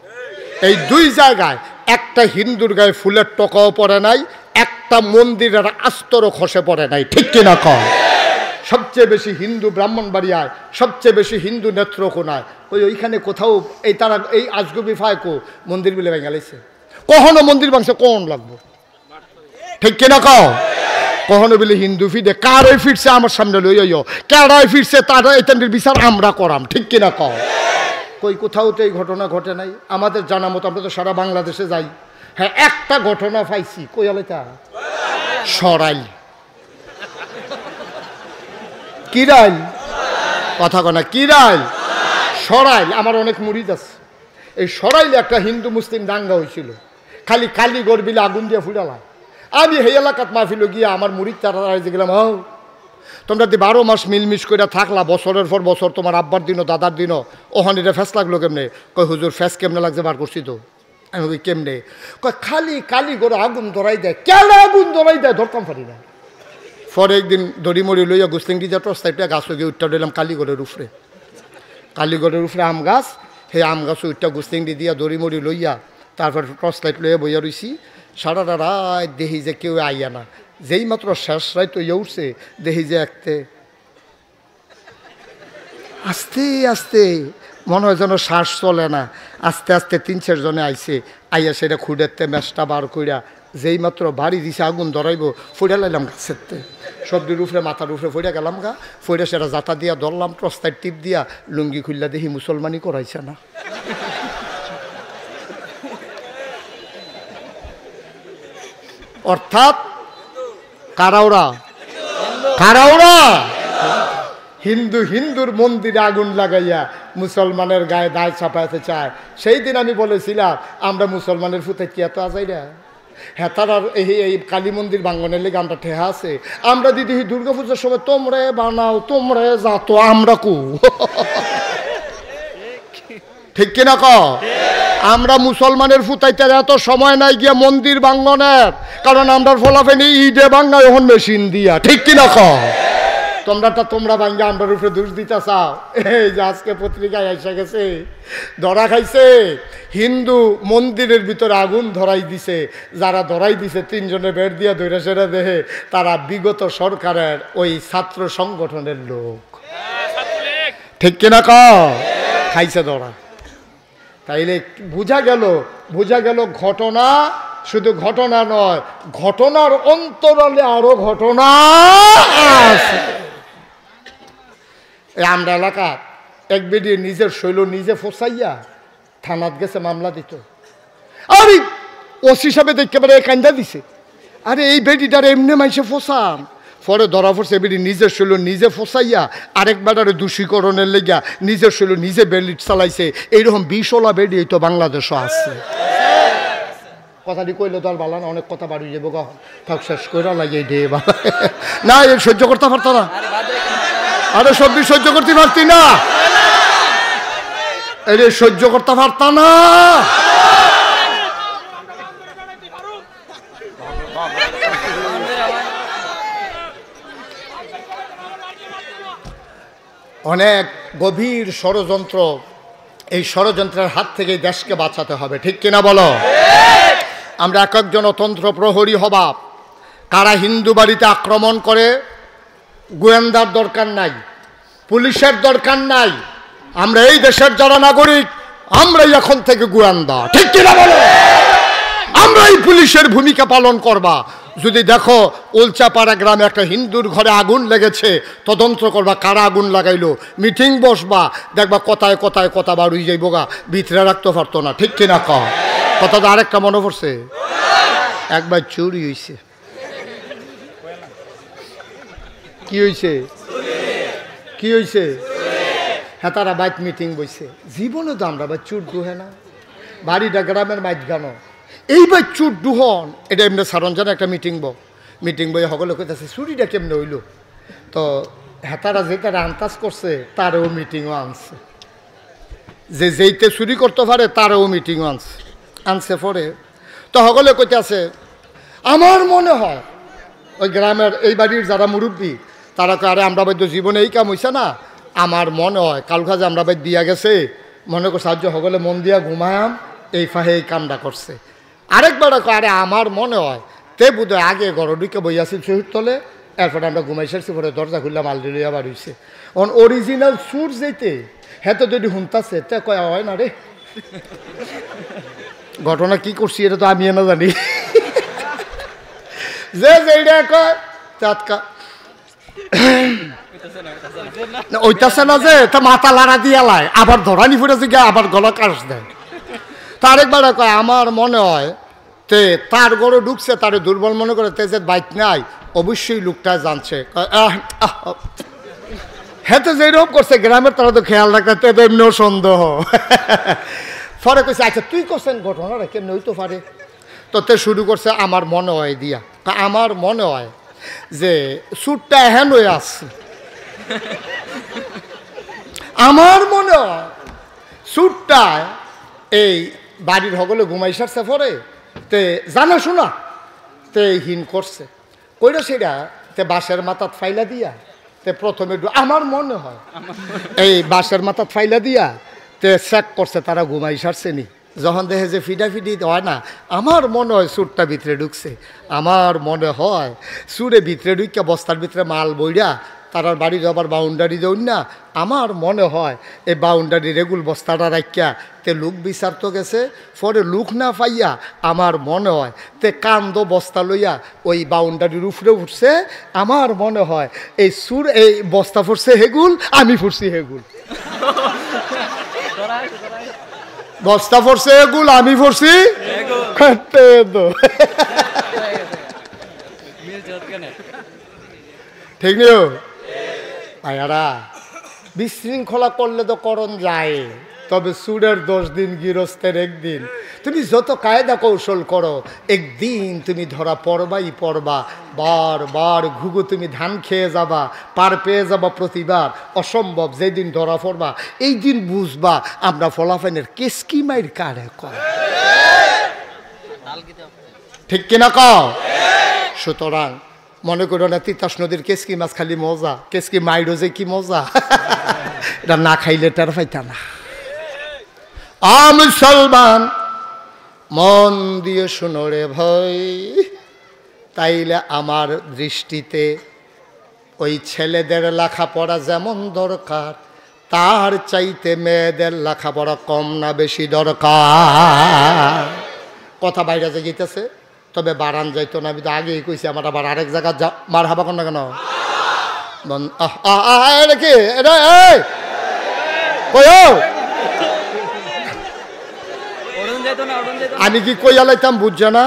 এই দুই জায়গায় একটা হিন্দুর গায়ে ফুলের টকাও পড়ে নাই একটা মন্দিরের আস্তরও খসে পড়ে নাই ঠিক কিনা কয় সবচেয়ে বেশি হিন্দু ব্রাহ্মণবাড়িয়ায় সবচেয়ে বেশি হিন্দু নেত্রকোনায় ওইখানে কোথাও এই তারা এই আজগবি ফায়কো মন্দির বিলে ভেঙালেছে কখনো মন্দির ভাঙছে কোন লাগবো ঠিক কিনা কও কখনো বলে হিন্দু ফিরে কারে ফিরছে আমার সামনে লইও কারাই ফিরছে তারা এটার বিচার আমরা করাম ঠিক কিনা কও কই কোথাও তো এই ঘটনা ঘটে নাই আমাদের জানা মতো আমরা তো সারা বাংলাদেশে যাই হ্যাঁ একটা ঘটনা পাইছি কই আলাইতা সরাইল কিরাইল কথা কনা কিরাইল সরাইল আমার অনেক মুরিদ আছে এই সরাইলে একটা হিন্দু মুসলিম দাঙ্গা হয়েছিল খালি কালি গরবিলে আগুন দিয়ে ফুটালাম আমি সেই এলাকাত মাহফিল গিয়ে আমার মুরিদ তারা গেলাম হও তোমরা 12 মাস মিলমিশ করে থাকলা বছরের পর বছর তোমার আব্বার দিনও দাদার দিনও ওখানে ফ্যাস লাগলো কেমনে কই হুজুর ফ্যাস কেমনে লাগছে বার করছি তো আমি ওই কেমনে কয় খালি কালি করে আগুন ধরাই দেয়, কেন আগুন ধরাই দেয় ধরতাম পারি না। পরে একদিন দড়ি মরি লইয়া গুসলিংটি যা টস্তাইটা গাছ গিয়ে উঠটা দিলাম কালীগড়ের উপরে, কালীগড়ের উপরে আম গাছ, সেই আম গাছ উঠটা গুসলিংটি দিয়া দড়ি মরি লইয়া তারপর টর্চ লাইট লইয়া বইয়া রইছি। সারাটা রাত দেখি যে কেউ আইয়া না, যেই মাত্র শেষ রাত ইয়ে উঠছে দেখি যে একতে আস্তে আস্তে মনে হয় যেন শ্বাস চলে না, আস্তে আস্তে 3-4 জনে আইছে, আইয়া সেটা খুঁড়েতে ম্যাচটা বার কইরা যেই মাত্র বাড়ি দিছে আগুন ধরাইব ফুড়ে লাইলাম গাছেরতে, সবজির উপরে মাথার উপরে ফুড়ে গেলাম গা, ফুড়ে সেটা জাতা দিয়া ধরলাম, প্রস্তার টিপ দিয়া লুঙ্গি খুললা দেখি মুসলমানই করাইছে না। অর্থাৎ কারাওরা কারাওরা হিন্দু হিন্দুর মন্দিরে আগুন লাগাইয়া মুসলমানের গায়ে দায় চাপাইতে চায়। সেই দিন আমি বলেছিলাম আমরা মুসলমানের ফুতে কি এত আজাইরা, হ্যাঁ তার এই কালী মন্দির বাঙ্গনের লেগে আমরা ঠেহা আছে। আমরা দিদি দুর্গা পুজোর সময় তোমরা বানাও তোমরা যাতো, আমরা কু ঠিক কিনা ক? আমরা মুসলমানের ফুতাইতে এত সময় নাই গিয়া মন্দির বাঙ্গনের, কারণ আমরা ফলাফেনি ইডে বাঙ্গায় এখন মেশিন দিয়া, ঠিক কিনা ক? তোমরা ভাঙ্গা আমরা উপরে দোষ দিতে চাও। এই যে আজকে পত্রিকায় এসে গেছে, ধরা খাইছে হিন্দু মন্দিরের ভিতরে আগুন ধরাই দিছে, যারা ধরাই দিছে 3 জনে বের দিয়া ধরে সেরা দেহে তারা বিগত সরকারের ওই ছাত্র সংগঠনের লোক, ঠিক কিনা ক? খাইছে ধরা। তাইলে বোঝা গেল ঘটনা শুধু ঘটনা নয়, ঘটনার অন্তরালে আরো ঘটনা আছে। আমরা এলাকা এক বেরিয়ে নিজের শৈল নিজে ফসাইয়া থানাত গেছে মামলা দিত। আরে ওসি হিসাবে দেখতে পারে কান্দা দিছে, আরে এই বেডিটার এমনি মাইসে ফসান, পরে ধরা পড়ছে বেডি নিজের শৈল নিজে ফসাইয়া আরেক বেটারে দোষীকরণের লেগা নিজের শৈল নিজে বেলিট চালাইছে। এইরকম 20ওলা বেডি তো বাংলাদেশও আছে। কথাটি কইলে তো আর বালা না, অনেক কথা বাড়িয়ে যাবো গা, থাক শেষ করে লাগে ডে বালা না, সহ্য করতে পারতো না, আরে সবজি সহ্য করতে পারতি না, আরে সহ্য করতে পারত না। অনেক গভীর ষড়যন্ত্র, এই ষড়যন্ত্রের হাত থেকে দেশকে বাঁচাতে হবে, ঠিক কিনা বলো? আমরা এক একজন তন্ত্র প্রহরী হবা। কারা হিন্দু বাড়িতে আক্রমণ করে গোয়েন্দার দরকার নাই, পুলিশের দরকার নাই, আমরা এই দেশের যারা নাগরিক আমরাই এখন থেকে গোয়েন্দা, ঠিক কিনা বলো? আমরাই পুলিশের ভূমিকা পালন করবা। যদি দেখো উলচাপাড়া গ্রামে একটা হিন্দুর ঘরে আগুন লেগেছে, তদন্ত করবা কারা আগুন লাগাইলো, মিটিং বসবা, দেখবা কথায় কথায় কথা বাড়ুই যাইব গা, ভিতরে রাখতে পারতো না, ঠিক কিনা ক? কথা তো আরেকটা মনে পড়ছে, একবার চুরি হইছে। কি হইছে? কি হইছে? হ্যাঁ তারা বাইক মিটিং বইছে। জীবনে তো আমরা বাই চুর দুহে না, বাড়িটা গ্রামের মাইট গান, এইবার চুর দুহন এটা এমনি সারঞ্জানে একটা মিটিং বই সকলে কইতেছে চুরিটা কেমনে হইল। তো হেতারা যে তারা আন্দাজ করছে তারও মিটিংও আনছে, যে যেইতে চুরি করতে পারে তারও মিটিংও আনছে পরে। তো সকলে কইতেছে আমার মনে হয় ওই গ্রামের এই বাড়ির যারা মুরব্বী তারা তো আরে আমরা বাইদ্য জীবনে এই কাম হইছে না, আমার মনে হয় কালকা যে আমরা বাইদ দিয়া গেছে, মনে করছে সাহায্য সকলে মন দিয়া ঘুমায়াম, এই ফাহে এই কামটা করছে। আরেকবার আরে আমার মনে হয় তে বুধ আগে ঘর ঢুকে বইয়াছিল শহীদ তলে, এরপরে আমরা ঘুমাই সারছি, পরে দরজা খুললাম আলদি লইয়া বার হইছে। অরিজিনাল সুর যেতে হ্যাঁ তো যদি হুনতাছে তে কয়া হয় না রে, ঘটনা কি করছি এটা তো আমি না জানি, যে যেটা কয় চাতকা ওইটাছে না যে তা মাথা লাড়া দিয়া লাই, আবার ধরানি ফুটেছে গিয়ে আবার গলা কাশ দেয়। তা আরেকবার কয় আমার মনে হয় তে তার গড়ে ঢুকছে, তারে দুর্বল মনে করে তে যে বাইক নাই অবশ্যই লোকটা জানছে। হ্যাঁ তো যেরকম করছে গ্রামের তারা তো খেয়াল রাখতে এমনিও সন্দেহ। পরে কইছে আচ্ছা তুই করছেন ঘটনাটা কেমনি হইতে পারে, তো তে শুরু করছে আমার মনে হয় দিয়া। আমার মনে হয় যে সুরটা এহেন হয়ে আসছে, আমার মনে হয় সুরটা এই বাড়ির হগলে ঘুমাই সারছে পরে তে জানা শোনা তে হিন করছে কইরা সেটা তে বাঁশের মাথাত ফাইলা দিয়া তে প্রথমে আমার মনে হয় এই বাঁশের মাথাত ফাইলা দিয়া তে চেক করছে তারা ঘুমাই সারছে নি যখন দেখে যে ফিডাফিডি হয় না আমার মনে হয় সুরটা ভিতরে ঢুকছে আমার মনে হয় সুরে ভিতরে ঢুকিয়া বস্তার ভিতরে মাল বইরা তারার বাড়ির আবার বাউন্ডারি দেউন না আমার মনে হয় এই বাউন্ডারি রেগুল বস্তাটা রাখিয়া তে লুক বিচার তো গেছে পরে লুক না পাইয়া আমার মনে হয় তে কান্দ বস্তা লইয়া ওই বাউন্ডারির উপরে উঠছে আমার মনে হয় এই সুর এই বস্তা ফুটছে হেগুল আমি ফুটছি হেগুল বস্তা ফুটছে হেগুল আমি ফুটছি ঠিক নিও ভাইয়ারা বিশৃঙ্খলা করলে তো করণ যায় তবে সুরের 10 দিন গৃহস্থের একদিন তুমি যত কায়দা কৌশল করো একদিন তুমি ধরা পড়বা বারবার ঘুঘু তুমি ধান খেয়ে যাবা পার পেয়ে যাবা প্রতিবার অসম্ভব যেদিন ধরা পড়বা এই দিন বুঝবা আমরা ফলাফাইনের কেসকি মাইর কারে করে ঠিক কিনা কও সুতরাং মনে করো না তিতাস নদীর কেসকি মাছ খালি মজা কেসকি মাইরো যে কি মজা এটা না খাইলে তার পাইতা না মুসলমান মন দিয়ে শুনো রে ভাই তাইলে আমার দৃষ্টিতে ওই ছেলেদের লেখাপড়া যেমন দরকার তার চাইতে মেয়েদের লেখাপড়া কম না বেশি দরকার কথা বাইরে যে গিতেছে তবে বারান যাইতো না আমি তো আগেই কইছি আমার আবার আরেক জায়গা মার হাবা কর না কেন কি আমি কি কইয়া লাইতাম বুঝছে না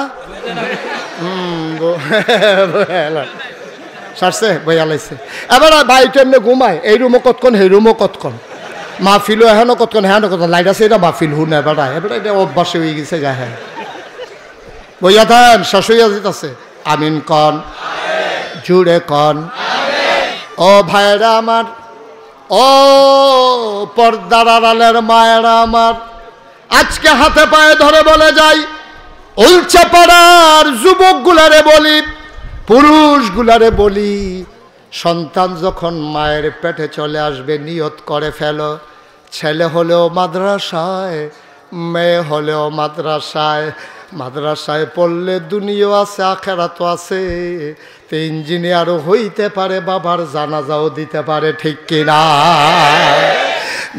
সারছে বইয়া লাইছে এবার ভাইটা এমনি ঘুমায় এই রুমও কতক্ষণ সেই রুমও কতক্ষণ মাহফিলও এখনো কতক্ষণ হ্যাঁ কতক্ষণ লাইট আছে এটা মাহফিল হুন এবার এটা অভ্যাসে হয়ে গেছে গা হ্যাঁ বইয়া থান শেষ হইয়া যেতেছে আমিন কন জুড়ে কন ও ভাইরা আমার ও পর্দার আড়ালের মায়েরা আমার আজকে হাতে পায়ে ধরে বলে যাই উলচা পাড়ার যুবক গুলারে বলি পুরুষ গুলারে বলি সন্তান যখন মায়ের পেটে চলে আসবে নিয়ত করে ফেলো ছেলে হলেও মাদ্রাসায় মেয়ে হলেও মাদ্রাসায় মাদ্রাসায় পড়লে দুনিয়াও আছে আখেরাতও আছে তো ইঞ্জিনিয়ারও হইতে পারে বাবার জানাজাও দিতে পারে ঠিক কিনা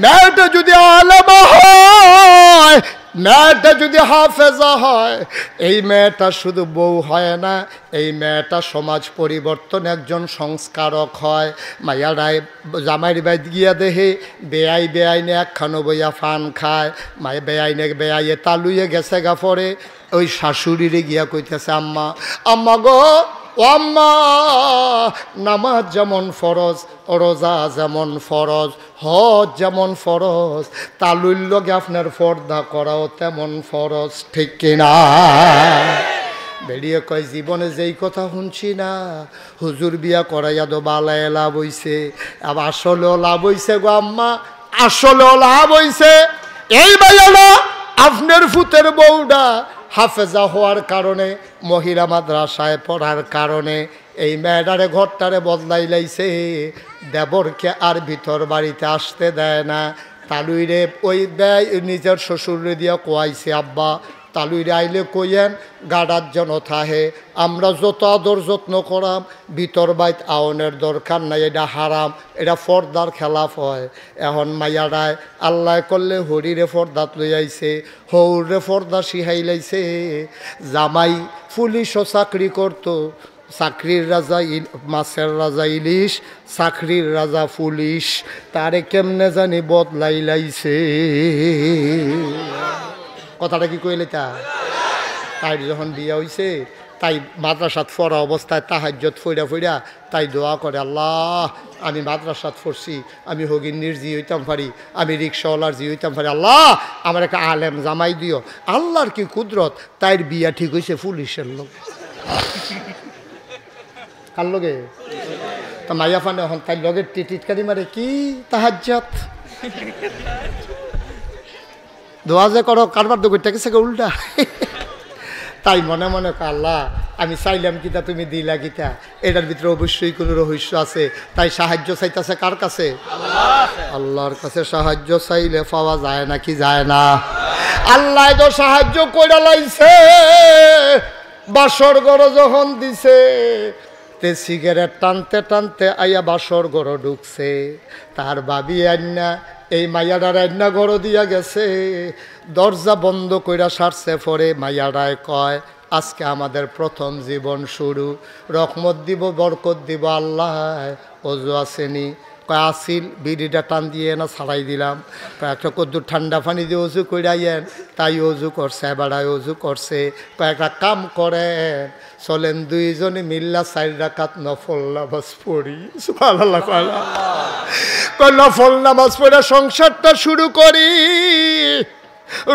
মেয়েটা যদি আলেমা হয় মেয়েটা যদি হাফেজা হয় এই মেয়েটা শুধু বউ হয় না এই মেয়েটা সমাজ পরিবর্তন একজন সংস্কারক হয় মায়ারায় জামাইর বাইত গিয়া দেহে বেআইনে একখানো বইয়া ফান খায় মায়ে বেআইয়ে তালুয়ে গেছে গা পরে ওই শাশুড়িরে গিয়া কইতেছে আম্মা আম্মা গো ও আম্মা নামাজ যেমন ফরজ রোজা যেমন ফরজ হজ যেমন ফরজ তালুর লগে আপনার পর্দা করাও তেমন ফরজ ঠিক কিনা বেরিয়ে কয় জীবনে যেই কথা শুনছি না হুজুর বিয়া করাইয়া তো বালায় লাভ হইছে আবার আসলেও লাভ হইছে গো আম্মা আসলেও লাভ হইছে এই বাইয়ালা আপনার ফুতের বউডা হাফেজা হওয়ার কারণে মহিলা মাদ্রাসায় পড়ার কারণে এই মেয়েটারে ঘরটারে বদলাই লাইছে দেবরকে আর ভিতর বাড়িতে আসতে দেয় না তালুইরে ওই দেয় নিজের শ্বশুরে দিয়া কোয়াইছে আব্বা তালুইরে আইলে কইয়েন গাডার যেন থাহে আমরা যত আদর যত্ন করাম ভিতর বাইত আওনের দরকার নাই এটা হারাম এটা ফর্দার খেলাফ হয় এখন মাইয়ারায় আল্লাহ করলে হরিরে ফর্দাত লই আইছে হৌরে ফর্দা শিহাই লাইছে জামাই পুলিশও চাকরি করতো চাকরির রাজা মাছের রাজা ইলিশ চাকরির রাজা পুলিশ তারে কেমনে জানি বদলাই লাইছে কথাটা কি কইলে তাই যখন বিয়া হইছে তাই মাদ্রাসাত পড়া অবস্থায় তাহাজ্জত ফইরা তাই দোয়া করে আল্লাহ আমি মাদ্রাসাত পড়ছি আমি হগিন্নির জি হইতাম পারি আমি রিক্সাওয়ালার জি হইতাম পারি আল্লাহ আমার একটা আলেম জামাই দিও আল্লাহর কি কুদরত তাইর বিয়া ঠিক হইছে পুলিশের লোক কার লগে তা মাইয়া ফানে এখন তাই লগের টিটকারি মারে কি তাহাজ্জত দোয়া যে করো কারবার তো করতে গেছে উল্টা। তাই মনে মনে আল্লাহ আমি চাইলাম কিতা তুমি দিলা কিতা, এটার ভিতরে অবশ্যই কোনো রহস্য আছে। তাই সাহায্য চাইতেছে কার কাছে? আল্লাহর কাছে সাহায্য চাইলে পাওয়া যায় নাকি যায় না? আল্লাহ তো সাহায্য করে লাইছে। বাসর ঘর যখন দিছে তে সিগারেট টানতে টানতে আইয়া বাসর ঘর ঢুকছে। তার ভাবি আন্না এই মাইয়াডার আন্না ঘর দিয়া গেছে। দরজা বন্ধ কইরা সারছে। পরে মাইয়াডায় কয় আজকে আমাদের প্রথম জীবন শুরু, রহমত দিব বরকত দিব আল্লাহ। অজু আসেনি? কয় আসিল, বিড়িটা টান দিয়ে না ছাড়াই দিলাম। কয়েকটা কদ্দুর ঠান্ডা পানি দিয়ে অজু কইরাইয়েন। তাই অজু করছে, বেড়ায় অজু করছে। কয়েকটা কাম করেন, চলেন দুইজনে মিল্লা 4 রাকাত নফল নামাজ পড়ি। সুবহানাল্লাহ। কয় নফল নামাজ পড়ে সংসারটা শুরু করি।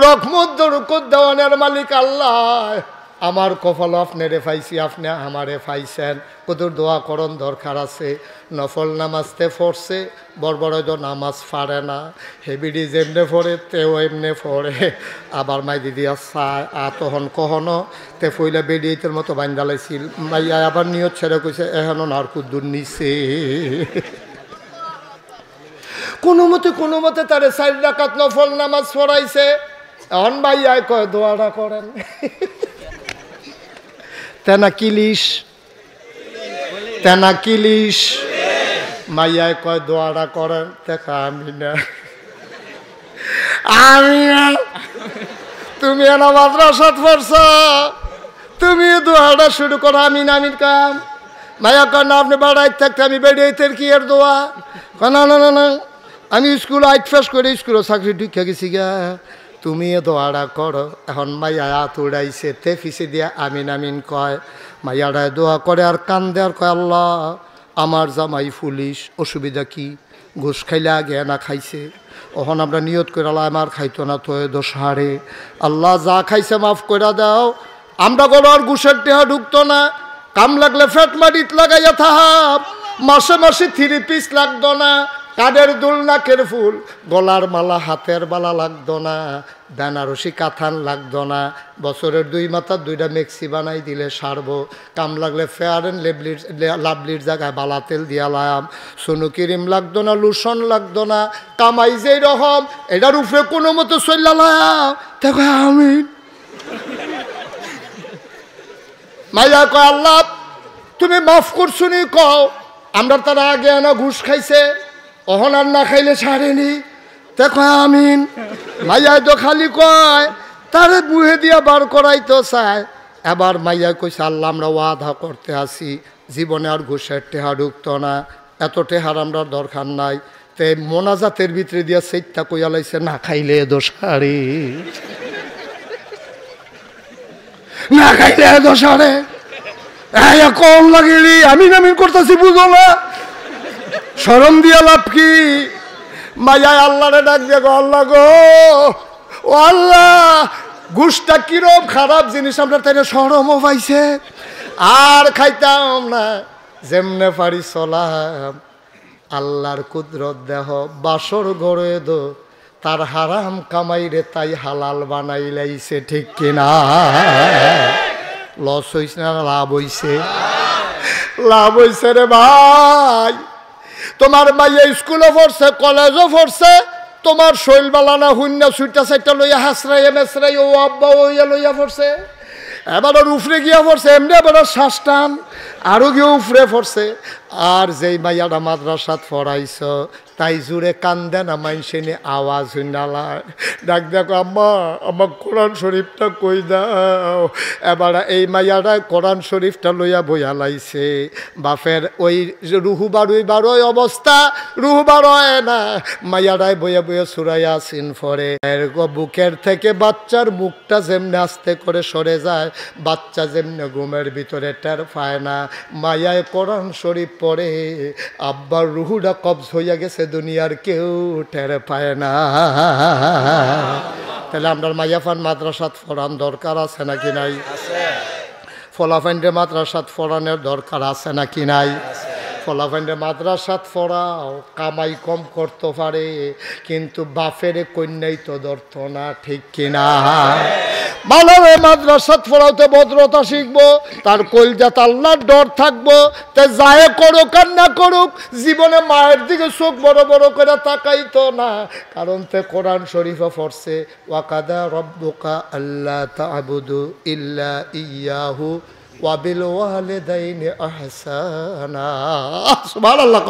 রহমত বরকত দেওয়ানের মালিক আল্লাহ। আমার কপাল আপনারে পাইছি, আপনি আমারে পাইছেন। কদর দোয়া করণ দরকার আছে। নফল নামাজতে পড়ছে, বড় নামাজ পারে না। হেবিডি যেমনে পড়ে তেও এমনে পড়ে। আবার মাই দিদি চায় তখন কখনো তে ফইলা বেডিয়েতের মতো বান্ধালাইছিল। মাইয়া আবার নিয়ত ছেড়ে কইছে এখনো নার কুদ্দুর নিছে। কোনো মতে তারে 4 রাকাত নফল নামাজ পড়াইছে। এখন ভাইয়ায় কয় দোয়াটা করেন। তেনা কিলিশ মাইয়ায় কয় দোয়াটা করেন। দেখা আমি না তুমি এনা মাদ্রাসাত পড়ছ, তুমি দোয়াটা শুরু করো। আমি নামির কাম। মাইয়া কয় না আপনি বাড়াই থাকতে আমি বেড়িয়েতে কি এর দোয়া? না না না না আমি স্কুল আইট ফেস করে স্কুলে চাকরি ঢুকে গেছি গা, তুমি দোয়াটা করো। এখন মাইয়া হাত উড়াইছে, তে ফিসে দিয়া আমিন কয়। মাইয়াটায় দোয়া করে আর কান্দে আর কয় আল্লাহ আমার জামাই পুলিশ, অসুবিধা কি? ঘুষ খাইলে আগে না খাইছে। ওখান আমরা নিয়ত করে আল্লাহ আমার খাইতো না তো দোষ হারে। আল্লাহ যা খাইছে মাফ করে দাও। আমরা কোনো আর ঘুষের টেহা ঢুকতো না। কাম লাগলে ফেট মারিত লাগাইয়া থাহাব। মাসে 3 পিস লাগতো না। কানের দুল, নাকের ফুল, গলার মালা, হাতের বালা লাগতো না। বেনারসি কাথান লাগতো না। বছরের 2 মাথার 2টা মেক্সি বানাই দিলে সারবো। কাম লাগলে ফেয়ার অ্যান্ড লাভলির জায়গায় বালা তেল দিয়া লাম। সোনু ক্রিম লাগতো না, লুশন লাগতো না। কামাই যেই রকম এটার উপরে কোনো মতো চল্লা লাম। দেখো আমি মাইয়া কয় আল্লাহ তুমি মাফ করছো নি কও। আমরা তারা আগে না ঘুষ খাইছে, অহন আর না খাইলে ছাড়েনি। দেখো আমিন। মাইয়ায় তো খালি কয়, তারে বুহে দিয়া বার করাই তো চায়। এবার মাইয়া কইছে আল্লাহ আমরা ওয়াদা করতে আসি জীবনে আর ঘুষের টেহা ঢুকতো না। এত টেহার আমরা দরকার নাই। তে মোনাজাতের ভিতরে দিয়া সেইটা কইয়া লাইছে না খাইলে দোষারে, না খাইলে দোষারে। কম লাগিলি আমিন আমিন করতেছি বুঝো না, শরম দিয়া লাভ কি? মাইয়ায় আল্লাহরে ডাক দিয়ে গো আল্লাহ গো, ও আল্লাহ ঘুষটা কিরম খারাপ জিনিস, আমরা তাই শরমও পাইছে আর খাইতাম না। যেমনে পারি চলাম। আল্লাহর কুদরত দেহ বাসর গড়ে দো তার হারাম কামাইরে তাই হালাল বানাই লাইছে। ঠিক কিনা? লস হইছে না লাভ হইছে? লাভ হইছে রে ভাই। তোমার মাইয়া স্কুলে পড়ছে, কলেজও পড়ছে, তোমার শৈল বালানা হুন্না সুইটা সাইটা লইয়া হাসরাইয়া মেসরাই ও আব্বা ওইয়া লইয়া পড়ছে। এবার উফরে গিয়া পড়ছে, এমনি এবার শ্বাস টান আরো গিয়ে উফরে পড়ছে। আর যেই মাইয়াটা মাদ্রাসাত পড়াইছ তাই জুড়ে কান্দে না মাইনসে নি আওয়াজ হুন্ডালায় ডাক দেখো আম্মা আমার কোরআন শরীফটা কই দাও। এবার এই মাইয়াটা কোরআন শরীফটা লইয়া বইয়া লাইছে। বাপের ওই রুহু বারোই অবস্থা, রুহু বারোয় না। মাইয়াটাই বইয়া বইয়া সুরাইয়া আসিন ফরে। বুকের থেকে বাচ্চার মুখটা যেমনি আস্তে করে সরে যায়, বাচ্চা যেমনি ঘুমের ভিতরে টের পায় না। মায়ায় কোরআন শরীফ পড়ে, আব্বার রুহুটা কবজ হইয়া গেছে, দুনিয়ার কেউ টের পায় না। তাহলে আমরা মাইয়াফান মাদ্রাসাত পড়ান দরকার আছে নাকি নাই? ফলাফাইন্ডে মাদ্রাসাত পড়ানোর দরকার আছে নাকি নাই? ফলাফাইন্ডে মাদ্রাসাত পড়াও, কামাই কম করতে পারে কিন্তু বাপের কন্যাই তো ধরত না, ঠিক কিনা? ভালোভাবে মাদ্রাসাত পড়াওতে ভদ্রতা শিখবো, তার কলজাত আল্লাহর ডর থাকবো। তে যায় করুক আর না করুক, জীবনে মায়ের দিকে চোখ বড় বড় করে তাকাইতো না, কারণ তে কোরআন শরীফে পড়ছে ওয়াকাদা রব্বুকা আল্লা তা'বুদু ইল্লা ইয়াহু ওয়া বিল ওয়ালিদাইনি ইহসানা। সুবহানাল্লাহ।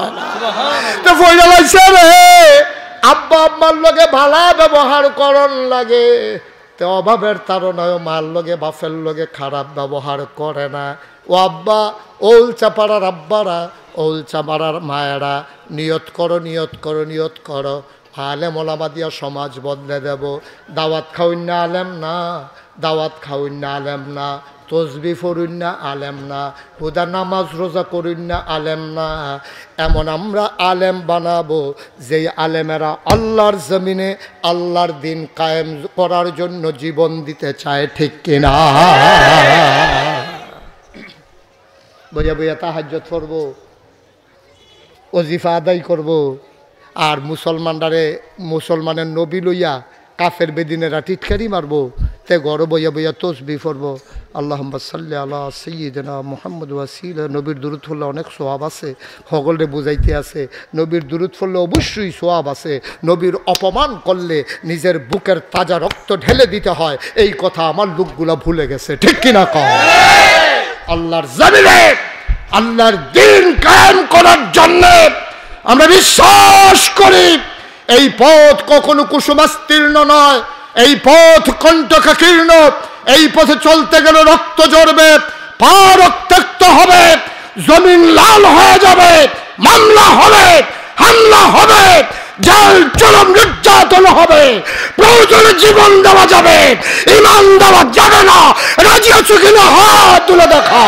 তো ফয়লা লাইছে রে আব্বা আম্মার লগে ভালো ব্যবহার করন লাগে, তে অভাবের তারনায় মার লগে বাপের লগে খারাপ ব্যবহার করে না। ও আব্বা, ওল চাপাড়ার আব্বারা, ওল চাপাড়ার মায়েরা, নিয়ত করো নিয়ত করো নিয়ত করো, আলেম ওলামা দিয়া সমাজ বদলে দেব। দাওয়াত খাওয়িন না আলেম না, দাওয়াত খাওয়িন না আলেম না, তসবি ফরুন না আলেম না, হুদা নামাজ রোজা করুন না আলেম না। এমন আমরা আলেম বানাবো যেই আলেমেরা আল্লাহর জমিনে আল্লাহর দিন কায়েম করার জন্য জীবন দিতে চায়, ঠিক কিনা? বইয়া বইয়া তাহাজ্জুদ করব, ওজিফা আদায় করব, আর মুসলমানের নবী লইয়া কাফের বেদিনেরা টিটকারি মারবো, তে ঘর বইয়া বইয়া তসবি পড়ব। আল্লাহুম্মা সাল্লি আলা সাইয়্যিদিনা মুহাম্মদ ওয়াসিলা। নবীর দুরূদ পড়লে অনেক সওয়াব আছে, সকলে বুঝাইতে আছে। নবীর দুরূদ পড়লে অবশ্যই সওয়াব আছে। নবীর অপমান করলে নিজের বুকের তাজা রক্ত ঢেলে দিতে হয়, এই কথা আমার লোকগুলা ভুলে গেছে, ঠিক কিনা কও? আল্লাহর জমিনে আল্লাহর দ্বীন কায়েম করার জন্য আমরা বিশ্বাস করি এই পথ কখনো কুসুমাস্তীর্ণ নয়, এই পথ কণ্টকাকীর্ণ। এই পথে চলতে গেলে রক্ত ঝরবে, পা রক্তাক্ত হবে, জমিন লাল হয়ে যাবে, মামলা হবে, হামলা হবে, জেল চরম নির্যাতন হবে, প্রয়োজনে জীবন দেওয়া যাবে, ঈমান দেওয়া যাবে না। রাজি আছো কিনা হাত তুলে দেখা।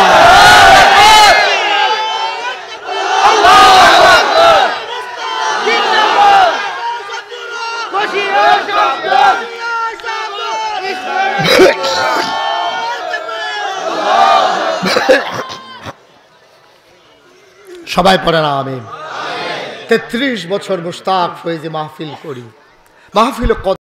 সবাই পড়ে না আমিন। 33 বছর মুশতাক ফয়েজি মাহফিল করি, মাহফিল